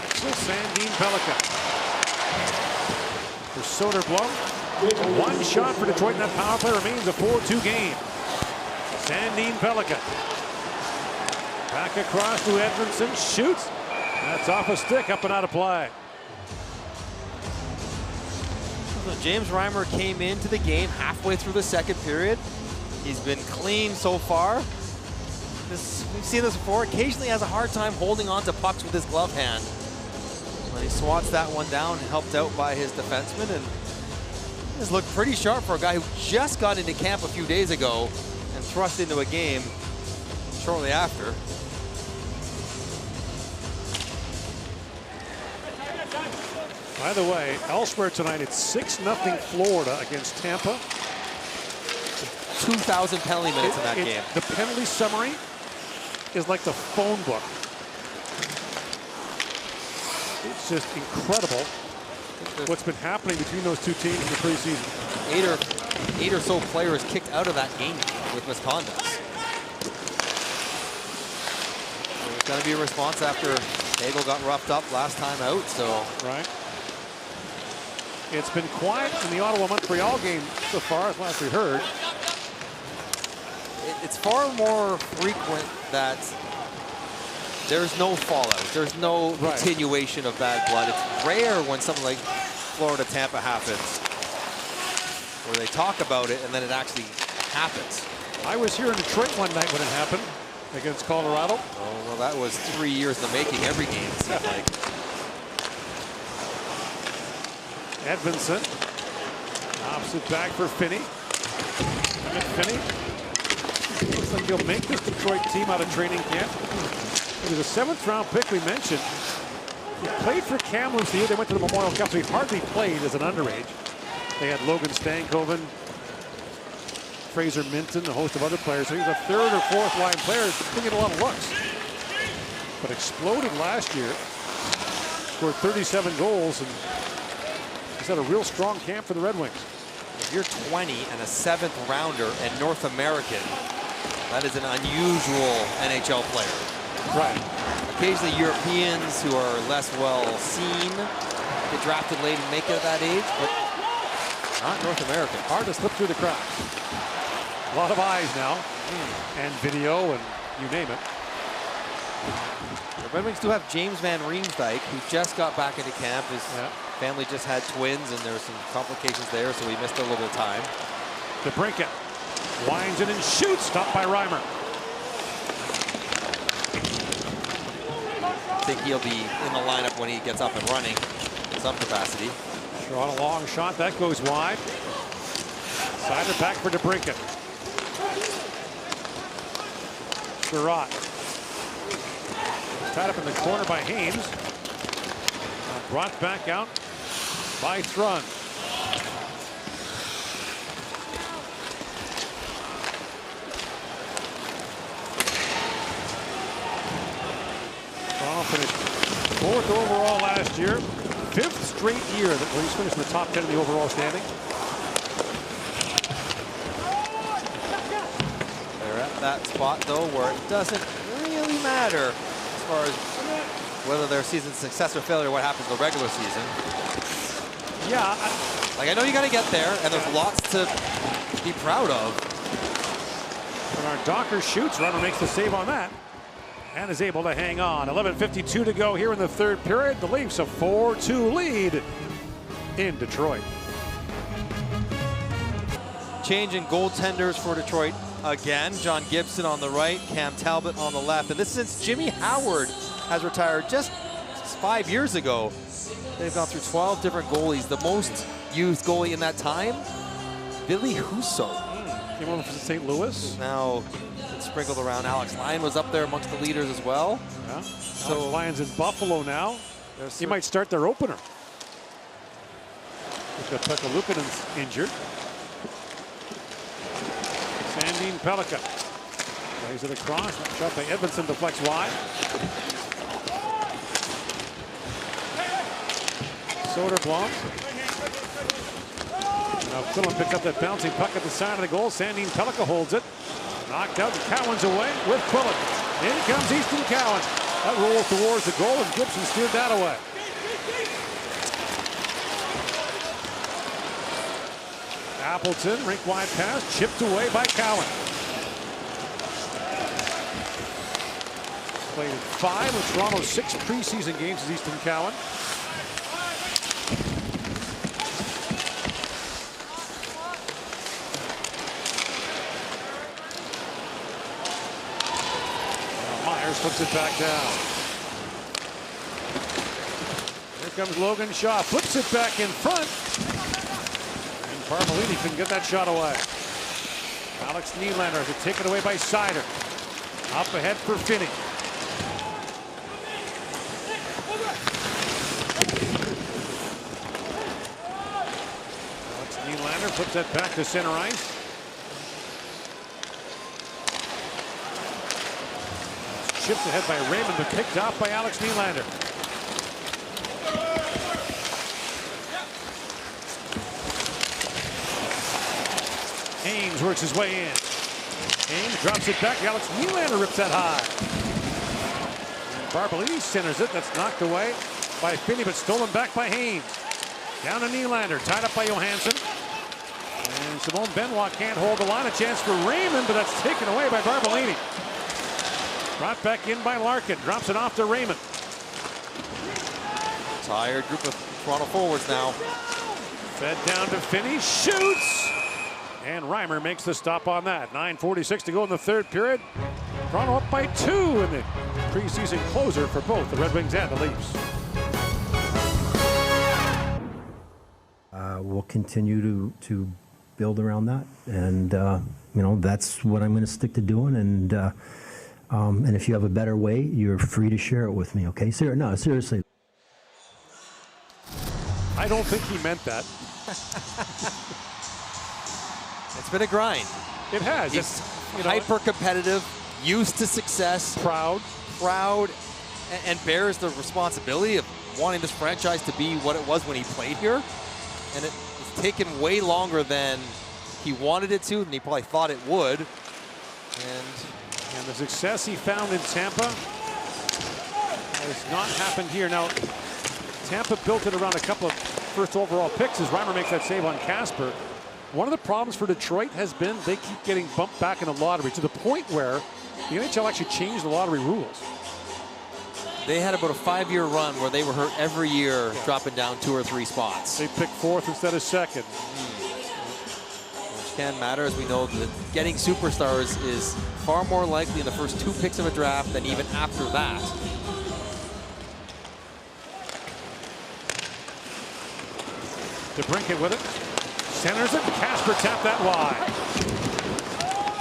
Axel Sandin Pellikka. For Soderblom. One shot for Detroit in that power play. Remains a 4-2 game. Sandin Pellikka. Back across to Edmondson. Shoots. That's off a stick, up and out of play. So James Reimer came into the game halfway through the second period. He's been clean so far. We've seen this before. Occasionally has a hard time holding on to pucks with his glove hand. But he swats that one down, helped out by his defenseman, and he's looked pretty sharp for a guy who just got into camp a few days ago and thrust into a game shortly after. By the way, elsewhere tonight, it's 6-0 Florida against Tampa. 2,000 penalty minutes in that game. The penalty summary is like the phone book. It's just incredible what's been happening between those two teams in the preseason. Eight or so players kicked out of that game with misconduct. There's going to be a response after Hagel got roughed up last time out. So right. It's been quiet in the Ottawa-Montreal game so far, as last we heard. It's far more frequent that there's no fallout. There's no continuation of bad blood. It's rare when something like Florida-Tampa happens, where they talk about it and then it actually happens. I was here in Detroit one night when it happened against Colorado. Oh, well, that was 3 years in the making every game, it seems like. Edmondson pops it back for Finney. Finney looks like he'll make this Detroit team out of training camp. He was a 7th-round pick we mentioned. He played for Kamloops the year they went to the Memorial Cup, so he hardly played as an underage. They had Logan Stankoven, Fraser Minton, a host of other players. So he was a 3rd or 4th line player, didn't get a lot of looks. But exploded last year. Scored 37 goals, and he's had a real strong camp for the Red Wings. If you're 20 and a 7th rounder and North American, that is an unusual NHL player. Right. Occasionally Europeans who are less well seen get drafted late and make it at that age, but not North American. Hard to slip through the cracks. A lot of eyes now, and video, and you name it. The Red Wings do have James Van Riemsdyk, who just got back into camp. His family just had twins, and there were some complications there, so he missed a little bit of time. DeBrincat winds it and shoots, stopped by Reimer. I think he'll be in the lineup when he gets up and running in some capacity. Shot a long shot, that goes wide. Sider back for DeBrincat. Surratt. Tied up in the corner by Haynes. Brought back out by Thrun. Toronto finished 4th overall last year. 5th straight year that he's finished in the top 10 in the overall standing. They're at that spot, though, where it doesn't really matter as far as whether their season's success or failure, what happens in the regular season. Yeah. Like, I know you got to get there, and there's lots to be proud of. Bernard Docker shoots. Runner makes the save on that and is able to hang on. 11:52 to go here in the 3rd period. The Leafs a 4-2 lead in Detroit. Changing goaltenders for Detroit again. John Gibson on the right, Cam Talbot on the left. And this since Jimmy Howard has retired just 5 years ago. They've gone through 12 different goalies. The most used goalie in that time, Billy Husso. Came over from St. Louis. Now it's sprinkled around. Alex Lyon was up there amongst the leaders as well. Yeah. So Alex Lyon's in Buffalo now. He might start their opener. We've got Pekka Luukkonen's injured. Sandin Pellikka plays it across. Shot by Edmondson, deflects wide. Soderblom. Now Quillen picks up that bouncing puck at the side of the goal. Sandin Pellikka holds it. Knocked out, and Cowan's away with Quillen. In comes Easton Cowan. That rolls towards the goal, and Gibson steered that away. Appleton, rink wide pass, chipped away by Cowan. Played in 5 of Toronto's 6 preseason games as Easton Cowan. Puts it back down. Here comes Logan Shaw. Puts it back in front. And Parmelini couldn't get that shot away. Alex Nylander has it taken away by Sider. Up ahead for Finney. Alex Nylander puts that back to center ice. Chipped ahead by Raymond, but picked off by Alex Nylander. Haynes works his way in. Haynes drops it back. Alex Nylander rips that high. And Barberini centers it. That's knocked away by Finney, but stolen back by Haynes. Down to Nylander, tied up by Johansson. And Simone Benoit can't hold the line. A chance for Raymond, but that's taken away by Barberini. Brought back in by Larkin. Drops it off to Raymond. Tired group of Toronto forwards now. Fed down to Finney. Shoots! And Reimer makes the stop on that. 9:46 to go in the 3rd period. Toronto up by 2 in the preseason closer for both the Red Wings and the Leafs. We'll continue to build around that. And, you know, that's what I'm going to stick to doing. And if you have a better way, you're free to share it with me, okay? No, seriously. I don't think he meant that. It's been a grind. It has. He's hyper-competitive, used to success. Proud, and bears the responsibility of wanting this franchise to be what it was when he played here. And it's taken way longer than he wanted it to, and he probably thought it would. And the success he found in Tampa has not happened here. Now, Tampa built it around a couple of first overall picks as Reimer makes that save on Casper. One of the problems for Detroit has been they keep getting bumped back in the lottery to the point where the NHL actually changed the lottery rules. They had about a 5-year run where they were hurt every year, dropping down 2 or 3 spots. They picked 4th instead of 2nd. Which can matter, as we know that getting superstars is far more likely in the first 2 picks of a draft than even after that. DeBrincat with it. Centers it. Casper tapped that wide.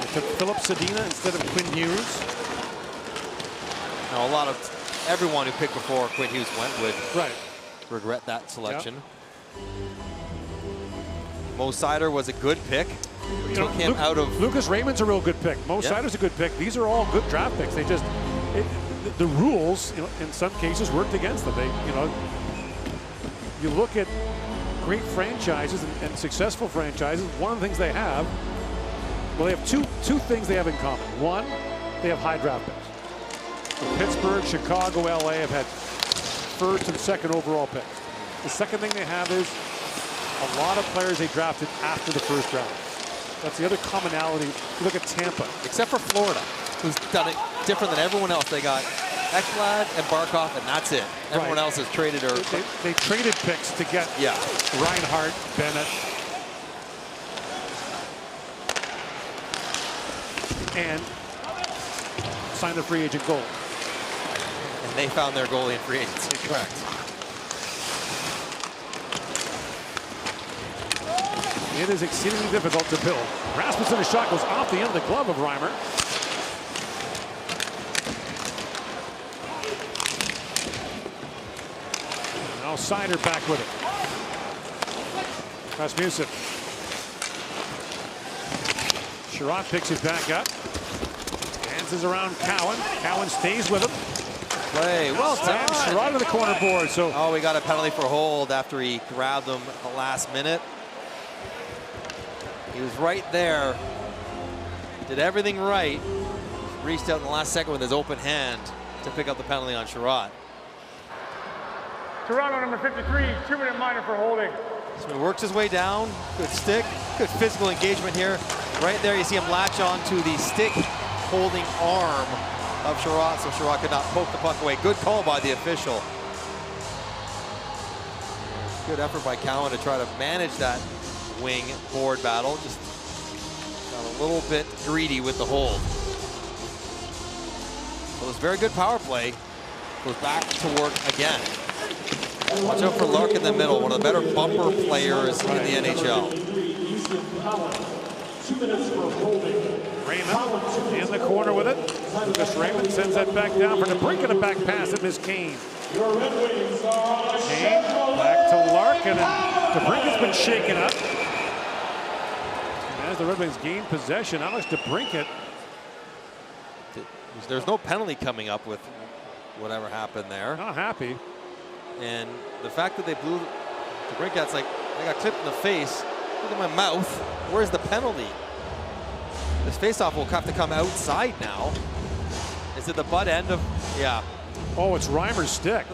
They took Philip Sedina instead of Quinn Hughes. Now, a lot of everyone who picked before Quinn Hughes went would regret that selection. Yep. Mo Seider was a good pick. Took him out of. Lucas Raymond's a real good pick. Mo Seider's a good pick. These are all good draft picks. They just the rules, in some cases worked against them. They, you look at great franchises and successful franchises. One of the things they have, well, they have two things they have in common. One, they have high draft picks. So Pittsburgh, Chicago, LA have had first and second overall picks. The second thing they have is a lot of players they drafted after the first round. That's the other commonality. You look at Tampa. Except for Florida, who's done it different than everyone else. They got Ekblad and Barkov, and that's it. Everyone else has traded or... They traded picks to get Reinhart, Bennett, and signed a free agent goal. And they found their goalie in free agency. Correct. It is exceedingly difficult to build. Rasmussen's shot goes off the end of the glove of Reimer. Now Seider back with it. Rasmussen. Sherratt picks it back up. Dances around Cowan. Cowan stays with him. Play well done. Sherratt to the corner board. So we got a penalty for hold after he grabbed him at the last minute. He was right there, did everything right, reached out in the last second with his open hand to pick up the penalty on Sherratt. Toronto number 53, 2-minute minor for holding. So he works his way down, good stick, good physical engagement here. Right there you see him latch on to the stick holding arm of Sherratt, so Sherratt could not poke the puck away. Good call by the official. Good effort by Cowan to try to manage that wing board battle. Just got a little bit greedy with the hold. So this very good power play goes back to work again. Watch out for Lark in the middle, one of the better bumper players in the NHL. Raymond in the corner with it. Lucas Raymond sends that back down for DeBrincat, a back pass at Miss Kane. Kane back to Larkin, and DeBrincat's been shaken up. As the Red Wings gain possession, Alex DeBrincat. There's no penalty coming up with whatever happened there. Not happy. And the fact that they blew DeBrincat's like, I got clipped in the face. Look at my mouth. Where's the penalty? This faceoff will have to come outside now. Is it the butt end of? Yeah. Oh, it's Reimer's stick.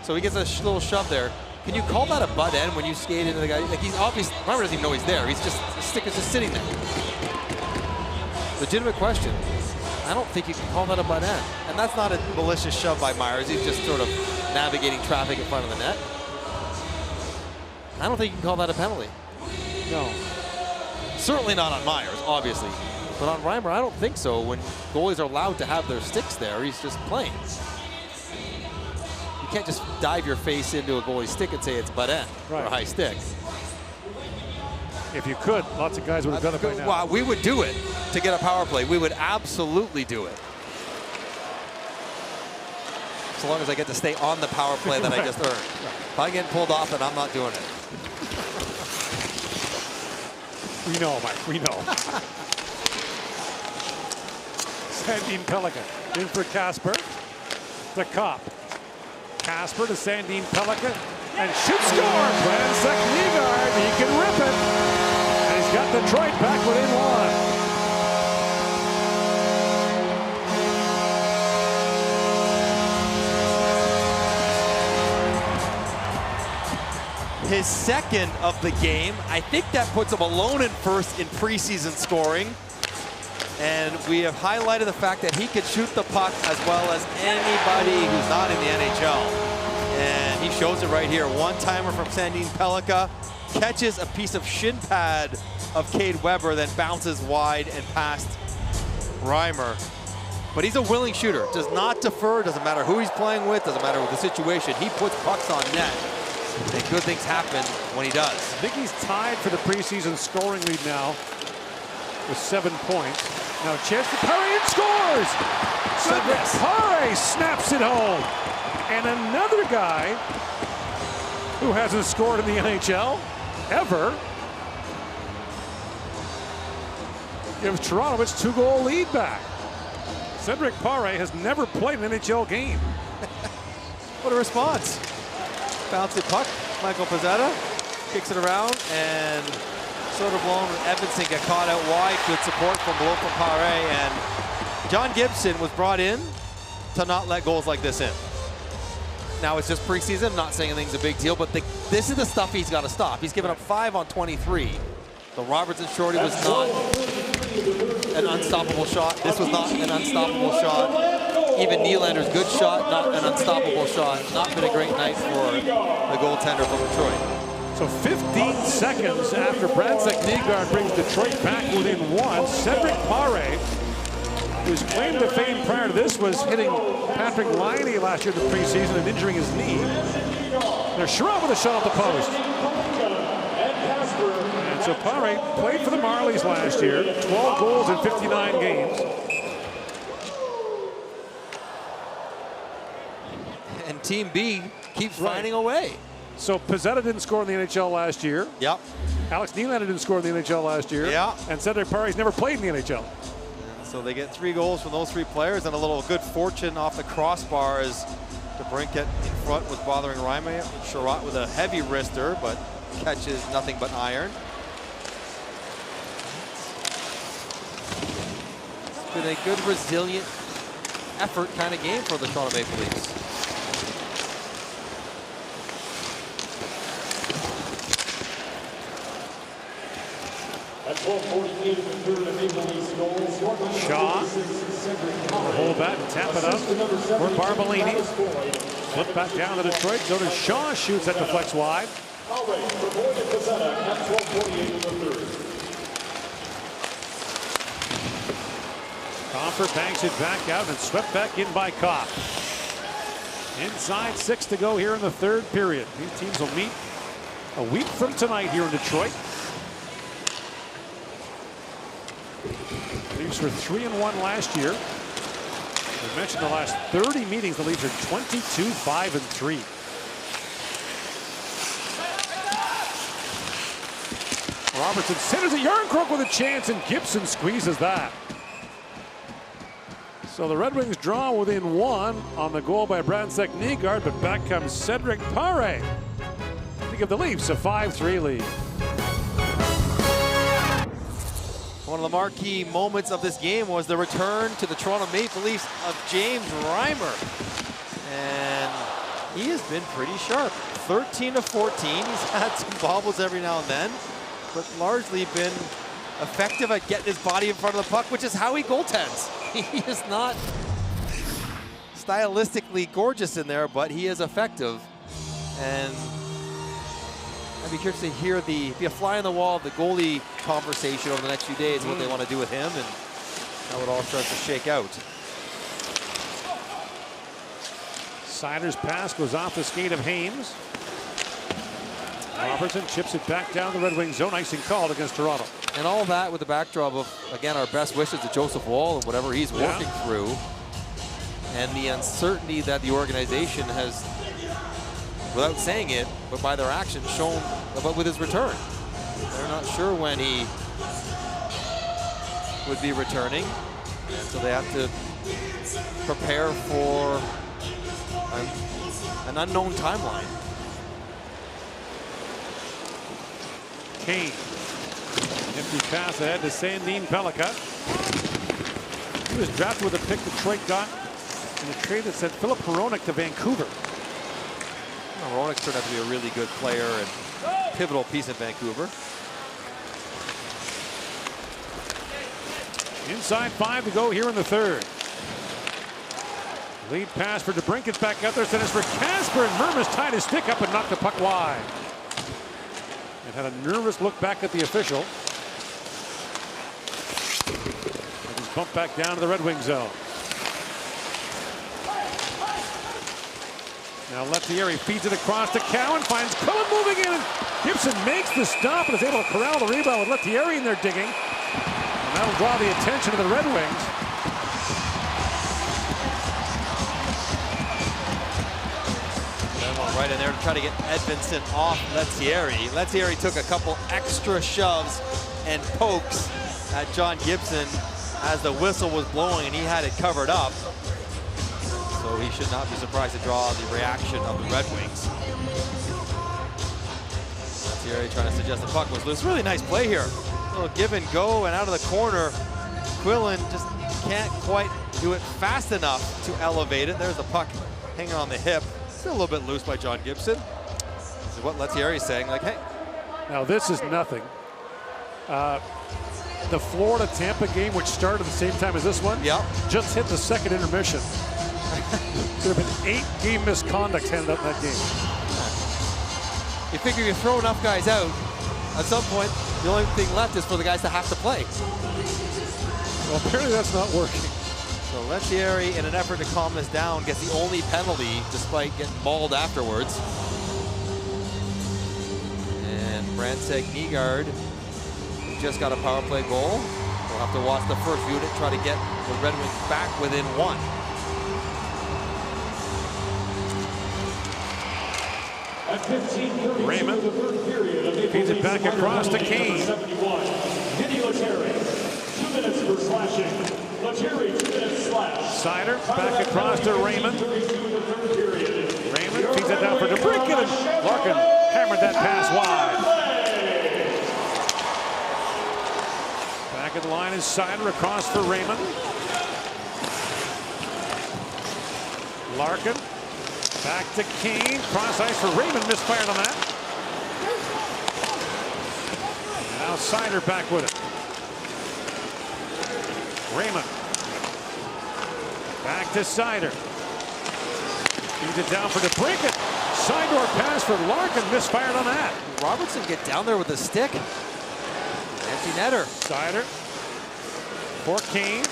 So he gets a little shove there. Can you call that a butt end when you skate into the guy? Like, he's obvious. Reimer doesn't even know he's there. He's just, the stick is just sitting there. Legitimate question. I don't think you can call that a butt end. And that's not a malicious shove by Myers. He's just sort of navigating traffic in front of the net. I don't think you can call that a penalty. No. Certainly not on Myers, obviously. But on Reimer, I don't think so. When goalies are allowed to have their sticks there, he's just playing. You can't just dive your face into a goalie's stick and say it's butt end or a high stick. If you could, lots of guys would have done it by now. Well, we would do it to get a power play. We would absolutely do it. So long as I get to stay on the power play that I just earned. If I get pulled off, then I'm not doing it. We know, Mike, we know. Sandin Pelican in for Casper. The Cop. Casper to Sandin Pelican. And shoot, score! Franzek Nygaard, he can rip it. And he's got Detroit back within one. His second of the game. I think that puts him alone in first in preseason scoring. And we have highlighted the fact that he could shoot the puck as well as anybody who's not in the NHL. And he shows it right here. One-timer from Sandin Pellikka. Catches a piece of shin pad of Cade Weber, then bounces wide and past Reimer. But he's a willing shooter. Does not defer. Doesn't matter who he's playing with. Doesn't matter what the situation. He puts pucks on net. And good things happen when he does. I think he's tied for the preseason scoring lead now with 7 points. Now a chance for Paré and scores! Cedric Paré snaps it home. And another guy who hasn't scored in the NHL ever gives Toronto its 2-goal lead back. Cedric Paré has never played an NHL game. What a response. Bouncy puck. Michael Pezzetta kicks it around, and Soderblom and Edmondson get caught out wide. Good support from below from Paré, and John Gibson was brought in to not let goals like this in. Now it's just preseason. I'm not saying anything's a big deal, but this is the stuff he's got to stop. He's given up 5 on 23. The Robertson shorty was not an unstoppable shot. This was not an unstoppable shot. Even Nylander's good shot, not an unstoppable shot. Not been a great night for the goaltender from Detroit. So 15 seconds after Brandsack Nygaard brings Detroit back within 1, Cedric Paré, whose claim to fame prior to this was hitting Patrick Laine last year in the preseason and injuring his knee. There's Sherrod with a shot off the post. And so Paré played for the Marlies last year, 12 goals in 59 games. And Team B keeps finding a way. So Pezzetta didn't score in the NHL last year. Yep. Alex Nylander didn't score in the NHL last year. Yeah. And Cedric Paré's never played in the NHL. And so they get 3 goals from those 3 players, and a little good fortune off the crossbar as DeBrincat in front was bothering Reimer. Sherrod with a heavy wrister, but catches nothing but iron. It's been a good, resilient effort kind of game for the Toronto Maple Leafs. Shaw will hold that and tap it up for Barbolini. Flip back down to Detroit. So does Shaw, shoots that deflects wide. Comfort banks it back out and swept back in by Kopp. Inside 6 to go here in the 3rd period. These teams will meet a week from tonight here in Detroit. Leafs were 3-1 last year. We mentioned the last 30 meetings, the Leafs are 22-5-3. Robertson centers it. Yarncroke with a chance, and Gibson squeezes that. So the Red Wings draw within 1 on the goal by Brandsack Nygaard, but back comes Cedric Paré to give the Leafs a 5-3 lead. One of the marquee moments of this game was the return to the Toronto Maple Leafs of James Reimer. And he has been pretty sharp. 13 of 14. He's had some bobbles every now and then, but largely been effective at getting his body in front of the puck, which is how he goaltends. He is not stylistically gorgeous in there, but he is effective. And I'd be curious to hear be a fly on the wall of the goalie conversation over the next few days, what they want to do with him and how it all starts to shake out. Sider's pass goes off the skate of Hames. Robertson chips it back down the Red Wings zone. Icing called against Toronto. And all that with the backdrop of, again, our best wishes to Joseph Woll and whatever he's working through. And the uncertainty that the organization has, without saying it, but by their actions, shown about with his return. They're not sure when he would be returning. And so they have to prepare for an unknown timeline. Kane. Empty pass ahead to Sandin Pellikka. He was drafted with a pick Detroit got in a trade that sent Philip Hronek to Vancouver. Hronek turned out to be a really good player and pivotal piece in Vancouver. Inside 5 to go here in the 3rd. Lead pass for DeBrincat back out there. Centers for Kasper, and Mermis tied his stick up and knocked the puck wide. And had a nervous look back at the official. And he's bumped back down to the Red Wing zone. Now Lettieri feeds it across to Cowan, finds Quillen moving in. Gibson makes the stop and is able to corral the rebound with Lettieri in there digging. And that'll draw the attention of the Red Wings. Right in there to try to get Edvinsson off Lettieri. Lettieri took a couple extra shoves and pokes at John Gibson as the whistle was blowing and he had it covered up. So he should not be surprised to draw the reaction of the Red Wings. Lettieri trying to suggest the puck was loose. Really nice play here. A little give and go and out of the corner. Quillen just can't quite do it fast enough to elevate it. There's the puck hanging on the hip. Still a little bit loose by John Gibson. This is what Lettieri is saying, like, hey. Now this is nothing. The Florida-Tampa game, which started at the same time as this one, just hit the second intermission. There have been 8 game misconducts handed up in that game. You figure you throw enough guys out, at some point, the only thing left is for the guys to have to play. Well, apparently that's not working. So Lettieri, in an effort to calm this down, gets the only penalty despite getting mauled afterwards. And Brandsegg Nygaard just got a power play goal. We'll have to watch the first unit try to get the Red Wings back within 1. Raymond feeds it back across to Kane. Sider back across to Raymond. Raymond feeds it down for DeBrincat, and Larkin hammered that pass wide. Back at the line is Sider across for Raymond. Larkin back to Kane. Cross ice for Raymond, misfired on that. Now Sider back with it. Raymond. Back to Sider. Feeds it down for DeBrincat. Side door pass for Larkin, misfired on that. Robertson get down there with a stick. Empty netter. Sider for Kane.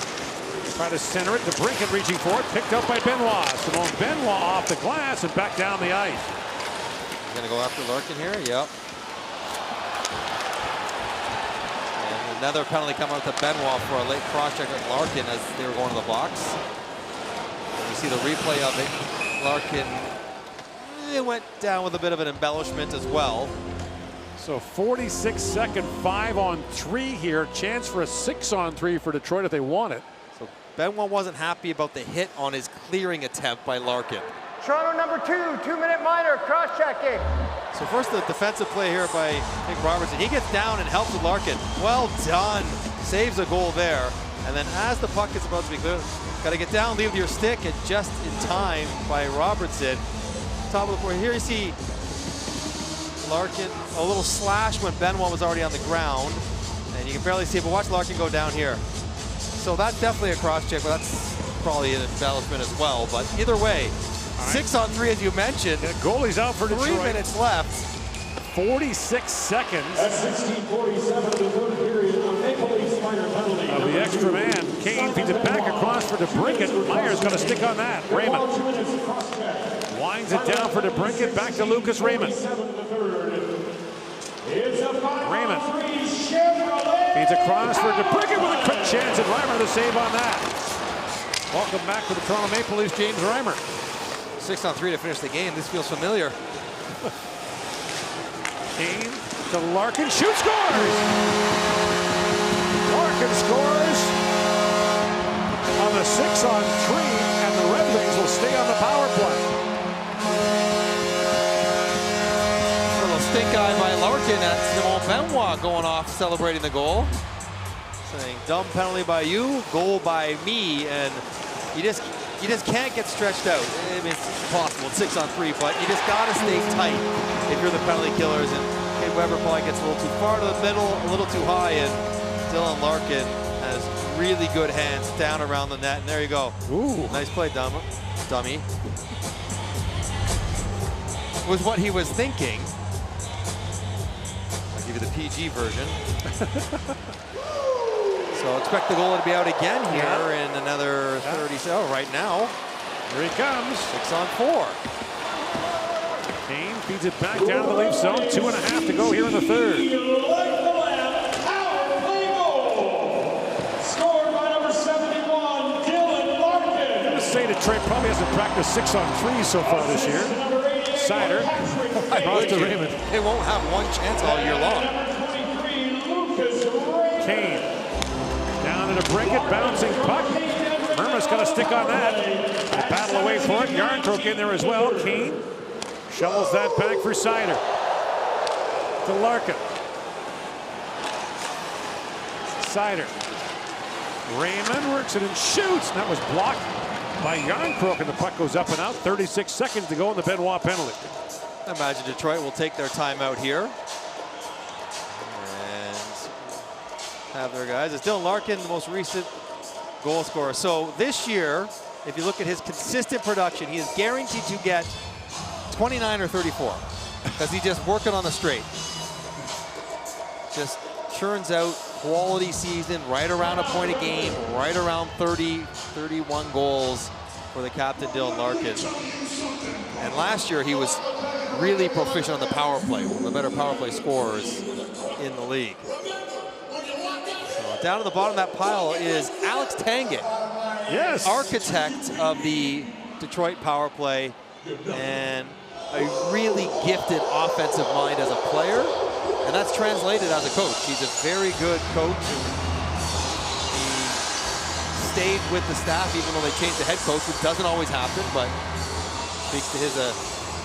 Try to center it. DeBrincat reaching for it. Picked up by Benoit. Simone Benoit off the glass and back down the ice. He's going to go after Larkin here. Yep. And another penalty coming out to Benoit for a late cross-check at Larkin as they were going to the box. And you see the replay of it. Larkin, it went down with a bit of an embellishment as well. So 46-second 5-on-3 here. Chance for a 6-on-3 for Detroit if they want it. So Benoit wasn't happy about the hit on his clearing attempt by Larkin. Toronto number 2, 2-minute minor, cross-checking. So first the defensive play here by Nick Robertson. He gets down and helps with Larkin. Well done. Saves a goal there. And then as the puck is about to be cleared, got to get down, leave with your stick, and just in time by Robertson. Top of the board. Here you see Larkin, a little slash when Benoit was already on the ground. And you can barely see it, but watch Larkin go down here. So that's definitely a cross-check, but that's probably an embellishment as well. But either way, 6-on-3 as you mentioned. Yeah, goalie's out for Detroit. 3 minutes left. 46 seconds. At 16:47 of the third period, a Maple Leafs minor penalty. Of the extra man. Kane feeds it back across for DeBrincat. Meyer's going to stick on that. Raymond winds it down for DeBrincat. Back to Lucas Raymond. Raymond feeds across for DeBrincat with a quick chance, and Reimer the save on that. Welcome back to the Toronto Maple Leafs, James Reimer. 6-on-3 to finish the game. This feels familiar. Kane to Larkin, shoots, scores! Larkin scores on the 6-on-3, and the Red Wings will stay on the power play. A little stink eye by Larkin at Simone Benoit going off celebrating the goal. Saying, dumb penalty by you, goal by me, and you just can't get stretched out. I mean, it's possible, it's 6-on-3, but you just gotta stay tight if you're the penalty killers. And Kate Weber probably gets a little too far to the middle, a little too high, and Dylan Larkin has really good hands down around the net. And there you go. Ooh. Nice play, dummy. Was what he was thinking. I'll give you the PG version. So expect the goal to be out again here in another 30 seconds. Oh, right now. Here he comes. 6-on-4. feeds it back down to the Leaf zone. 2.5 to go here in the third. Scored by number 71, Dylan Larkin. I'm going to say Detroit probably hasn't practiced 6-on-3 so far this year. Sider across to Raymond. They won't have one chance all year long. Kane down to break it, bouncing puck. Murma's got to stick on that. They battle away for it. Yarncroke in there as well. Kane shovels that back for Sider. To Larkin. Sider. Raymond works it and shoots. And that was blocked by Yarncroke, and the puck goes up and out. 36 seconds to go in the Benoit penalty. I imagine Detroit will take their timeout here and have their guys. It's Dylan Larkin, the most recent goal scorer. So this year, if you look at his consistent production, he is guaranteed to get 29 or 34 because he's just working on the straight. Just churns out quality season, right around a point a game, right around 30, 31 goals for the captain, Dylan Larkin. And last year, he was really proficient on the power play, one of the better power play scorers in the league. So down at the bottom of that pile is Alex Tanguay. Yes. Architect of the Detroit power play and a really gifted offensive mind as a player. And that's translated as a coach. He's a very good coach. He stayed with the staff even though they changed the head coach, which doesn't always happen, but speaks to his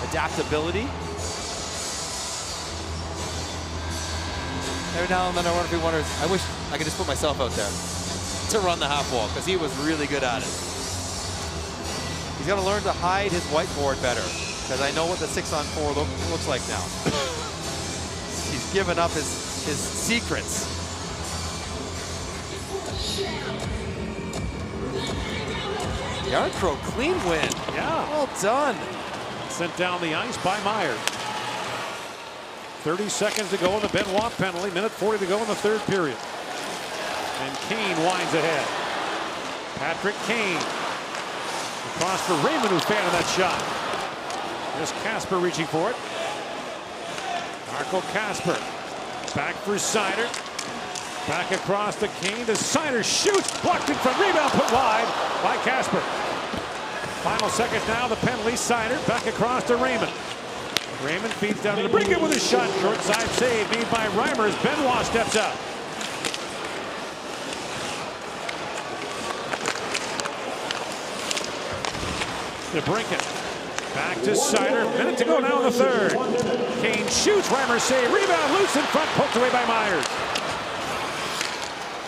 adaptability. Every now and then I wonder if he wonders, I wish I could just put myself out there to run the half wall, because he was really good at it. He's got to learn to hide his whiteboard better, because I know what the 6-on-4 looks like now. He's given up his secrets. Yarncroke, clean win. Yeah. Well done. Sent down the ice by Myers. 30 seconds to go in the Benoit penalty. Minute 40 to go in the third period. And Kane winds ahead. Patrick Kane. Across for Raymond, who fanned that shot. There's Casper reaching for it. Marco Casper. Back for Sider. Back across to Kane. The Sider shoots. Blocked in front. Rebound put wide by Casper. Final seconds now. The penalty. Sider back across to Raymond. Raymond feeds down to the brink with a shot. Short side save made by Reimer as Benoit steps up. To Brinket. Back to Sider. Minute to go now in the third. Kane shoots. Reimer save. Rebound loose in front. Poked away by Myers.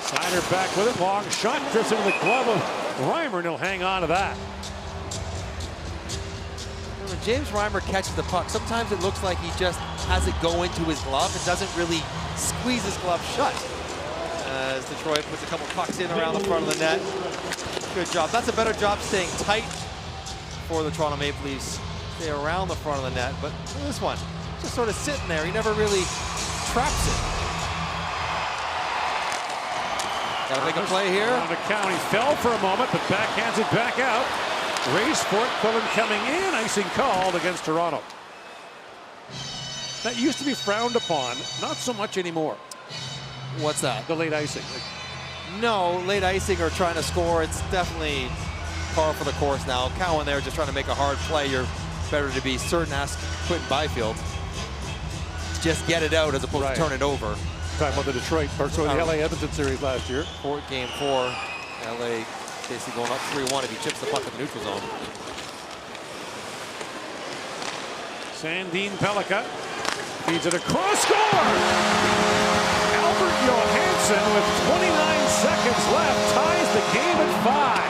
Sider back with it. Long shot. Drifts into the glove of Reimer, and he'll hang on to that. When James Reimer catches the puck, sometimes it looks like he just has it go into his glove and doesn't really squeeze his glove shut. As Detroit puts a couple pucks in around the front of the net. Good job. That's a better job staying tight for the Toronto Maple Leafs. Stay around the front of the net, but this one, just sort of sitting there. He never really traps it. Gotta make a play here. Around the count, he fell for a moment, but backhands it back out. Race for it, Quillen coming in, icing called against Toronto. That used to be frowned upon, not so much anymore. What's that? The late icing. No, late icing or trying to score, it's definitely par for the course now. Cowan there just trying to make a hard play. You're better to be certain, ask Quentin Byfield. Just get it out as opposed to turn it over. Talking about the Detroit, or so the LA Edmonton series last year. Game 4, LA basically going up 3-1 if he chips the puck in the neutral zone. Sandin Pellikka feeds it across, score! Albert Johansson with 29 seconds left ties the game at 5.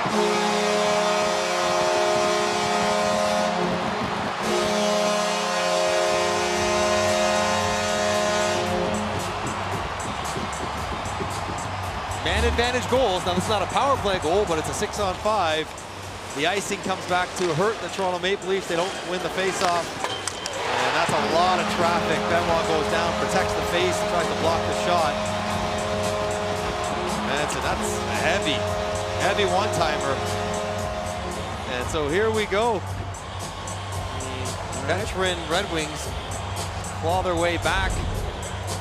Man advantage goals. Now this is not a power play goal, but it's a 6-on-5. The icing comes back to hurt the Toronto Maple Leafs. They don't win the face-off. And that's a lot of traffic. Benoit goes down, protects the face, tries to block the shot. That's a heavy one-timer. And so here we go. The veteran Red Wings claw their way back,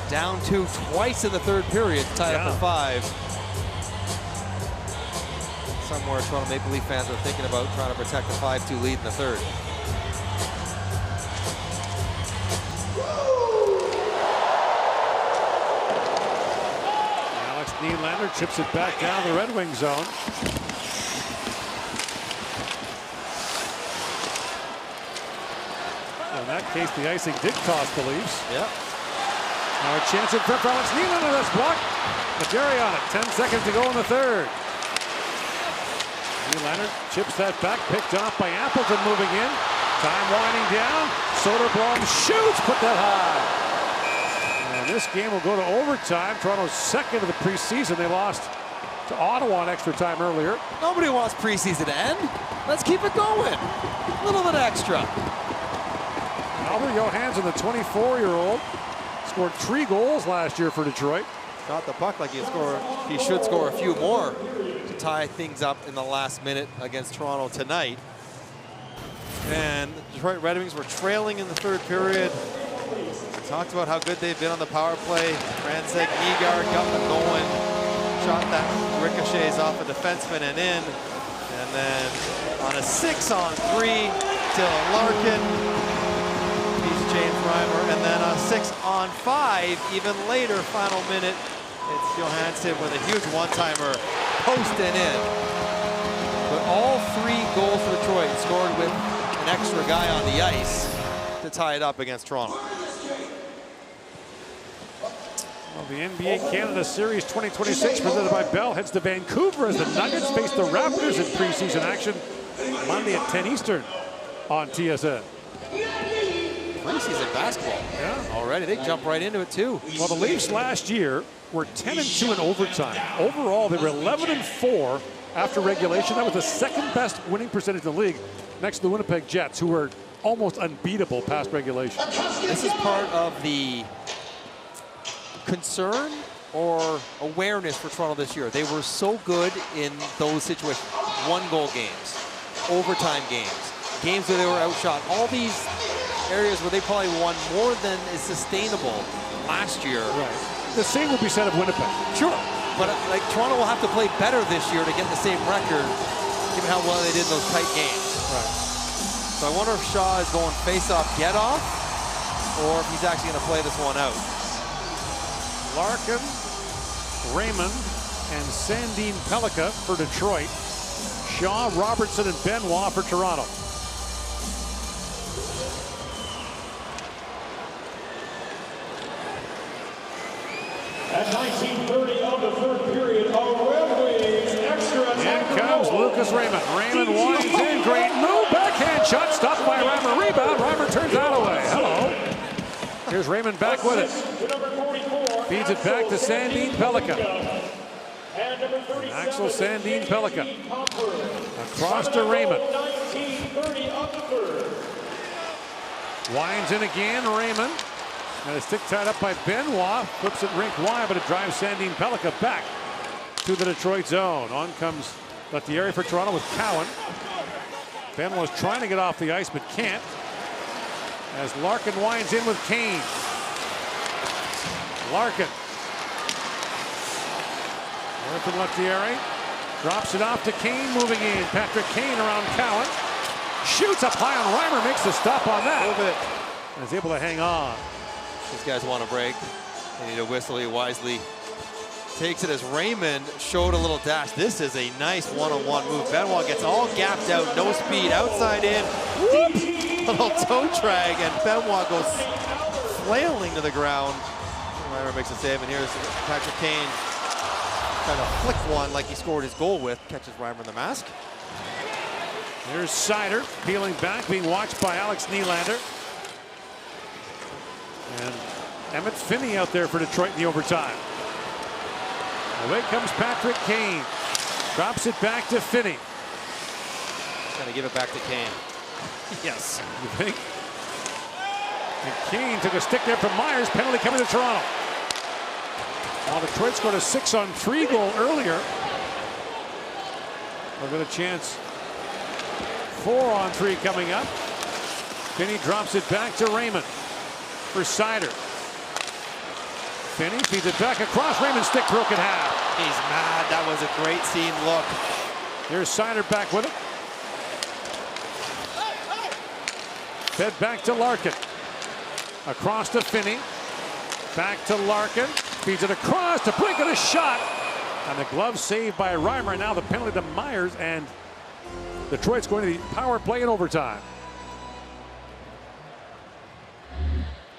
down 2 twice in the third period, tied up at 5. Somewhere Toronto Maple Leaf fans are thinking about trying to protect the 5-2 lead in the third. Alex Nylander chips it back down the Red Wing zone. In that case, the icing did cost the Leafs. Yeah. Now a chance in front for Alex Nylander. That's blocked. Jerry on it. 10 seconds to go in the third. Nylander chips that back, picked off by Appleton moving in. Time winding down. Soderblom shoots, put that high. And this game will go to overtime. Toronto's second of the preseason. They lost to Ottawa in extra time earlier. Nobody wants preseason to end. Let's keep it going. A little bit extra. Albert Johansson, the 24-year-old, scored 3 goals last year for Detroit. Got the puck like he should score a few more to tie things up in the last minute against Toronto tonight. And the Detroit Red Wings were trailing in the third period. We talked about how good they've been on the power play. Ransek Nygaard got them going. Shot that ricochets off a defenseman and in. And then on a 6-on-3, Dylan Larkin. James Reimer, and then a 6-on-5 even later, final minute. It's Johansson with a huge one-timer, posting in. But all 3 goals for Detroit scored with an extra guy on the ice to tie it up against Toronto. Well, the NBA Canada Series 2026 presented by Bell heads to Vancouver as the Nuggets face the Raptors in preseason action Monday at 10 Eastern on TSN. Preseason basketball. Yeah. Already, they jump right into it too. Well, the Leafs last year were 10-2 in overtime. Overall, they were 11-4 after regulation. That was the second best winning percentage in the league, next to the Winnipeg Jets, who were almost unbeatable past regulation. This is part of the concern or awareness for Toronto this year. They were so good in those situations. 1-goal games, overtime games, games where they were outshot. All these areas where they probably won more than is sustainable last year. Right. The same would be said of Winnipeg. Sure, but like Toronto will have to play better this year to get the same record, given how well they did in those tight games. Right. So I wonder if Shaw is going face-off, get-off, or if he's actually going to play this one out. Larkin, Raymond, and Sandin Pellikka for Detroit. Shaw, Robertson, and Benoit for Toronto. At 19:30 of the third period, a Red Wings extra time. In comes Lucas Raymond. Raymond winds in. Great move. Backhand shot. Stopped by Reimer. Rebound. Reimer turns that away. Hello. Here's Raymond back with it. Feeds it back to Sandin Pellikka. Axel Sandin Pellikka. Across to Raymond. Winds in again. Raymond. And a stick tied up by Benoit. Flips it rink wide, but it drives Sandin Pellikka back to the Detroit zone. On comes Lettieri for Toronto with Cowan. Benoit's trying to get off the ice, but can't. As Larkin winds in with Kane. Larkin. Away from Lettieri. Drops it off to Kane, moving in. Patrick Kane around Cowan. Shoots up high on Reimer, makes the stop on that. And is able to hang on. These guys want a break. They need to whistle. He wisely takes it as Raymond showed a little dash. This is a nice one-on-one move. Benoit gets all gapped out, no speed, outside in. Whoop! Little toe drag, and Benoit goes flailing to the ground. Reimer makes a save, and here's Patrick Kane trying to flick one like he scored his goal with. Catches Reimer in the mask. Here's Seider peeling back, being watched by Alex Nylander. And Emmett Finney out there for Detroit in the overtime. Away comes Patrick Kane. Drops it back to Finney. Going to give it back to Kane. Yes. You think? And Kane took a stick there from Myers. Penalty coming to Toronto. While Detroit scored a 6-on-3 goal earlier. They've got a chance. 4-on-3 coming up. Finney drops it back to Raymond for Sider. Finney feeds it back across. Raymond's stick broke in half. He's mad. That was a great scene. Look. Here's Sider back with it. Fed back to Larkin. Across to Finney. Back to Larkin. Feeds it across to Brink, and a shot. And the glove saved by Reimer. Now the penalty to Myers, and Detroit's going to the power play in overtime.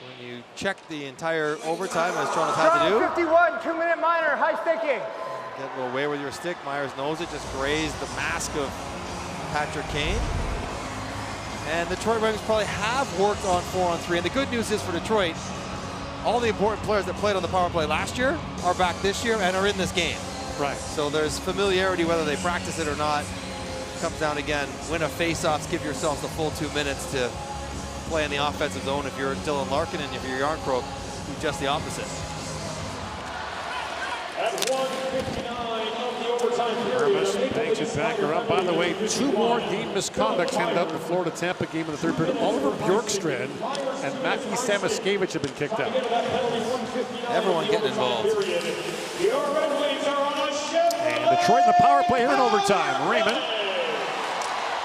When you check the entire overtime, as Toronto's had to do. 51, 2-minute minor, high sticking. Get a little way with your stick. Myers knows it. Just grazed the mask of Patrick Kane. And the Detroit Red Wings probably have worked on 4-on-3. And the good news is for Detroit, all the important players that played on the power play last year are back this year and are in this game. Right. So there's familiarity whether they practice it or not. Comes down again, win a face-offs, give yourselves the full 2 minutes to play in the offensive zone if you're Dylan Larkin, and if you're Yarncroke, do just the opposite. At 1:59 of the overtime period. Banks it back around. By the way, 2 more game misconducts handed out in the Florida-Tampa game in the third period. Oliver Bjorkstrand and Matthew Samoskevich have been kicked out. Everyone getting involved. And Detroit in the power play here in overtime. Raymond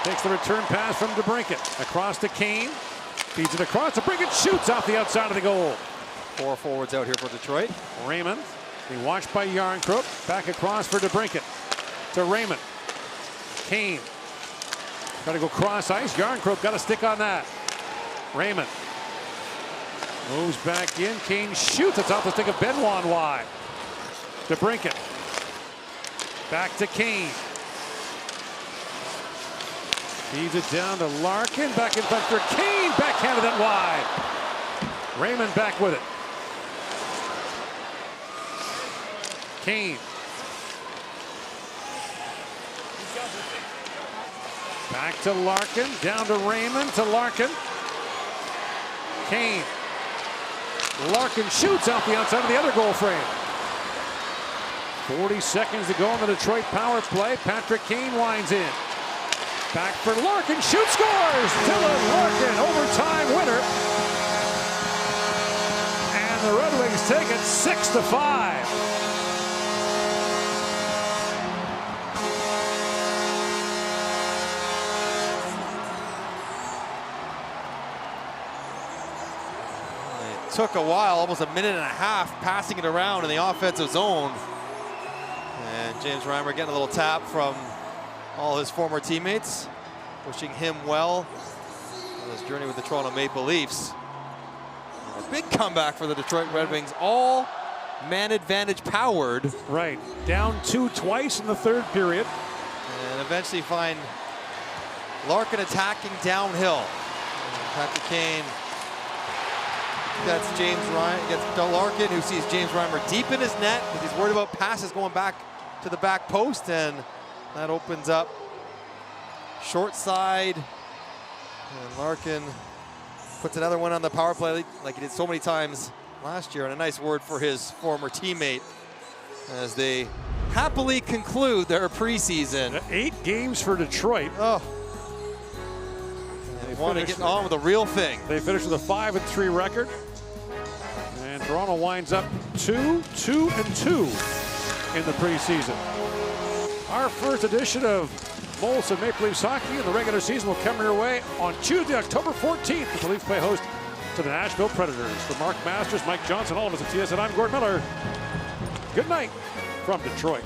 takes the return pass from DeBrincat. Across to Kane. Feeds it across. DeBrincat shoots off the outside of the goal. 4 forwards out here for Detroit. Raymond being watched by Yarncroke. Back across for DeBrincat. To Raymond. Kane. Got to go cross ice. Yarncroke got a stick on that. Raymond moves back in. Kane shoots. It's off the stick of Benoit wide. DeBrincat. Back to Kane. Feeds it down to Larkin. Back in front for Kane. Backhanded it wide. Raymond back with it. Kane. Back to Larkin. Down to Raymond. To Larkin. Kane. Larkin shoots out the outside of the other goal frame. 40 seconds to go in the Detroit power play. Patrick Kane winds in. Back for Larkin. Shoots, scores! Dylan Larkin, overtime winner. And the Red Wings take it 6-5. Took a while, almost a minute and a half, passing it around in the offensive zone. And James Reimer getting a little tap from all his former teammates, wishing him well on his journey with the Toronto Maple Leafs. A big comeback for the Detroit Red Wings, all man advantage powered. Right, down 2 twice in the third period. And eventually find Larkin attacking downhill. And Patrick Kane gets James Reimer, gets Larkin, who sees James Reimer deep in his net because he's worried about passes going back to the back post, and that opens up short side. And Larkin puts another one on the power play like he did so many times last year, and a nice word for his former teammate as they happily conclude their preseason. 8 games for Detroit. Oh. They want to get on with the real thing. They finished with a 5-3 record. And Toronto winds up 2-2-2 in the preseason. Our first edition of Molson Maple Leafs hockey in the regular season will come your way on Tuesday, October 14th, as the Leafs play host to the Nashville Predators. For Mark Masters, Mike Johnson, all of us at TSN, I'm Gord Miller. Good night from Detroit.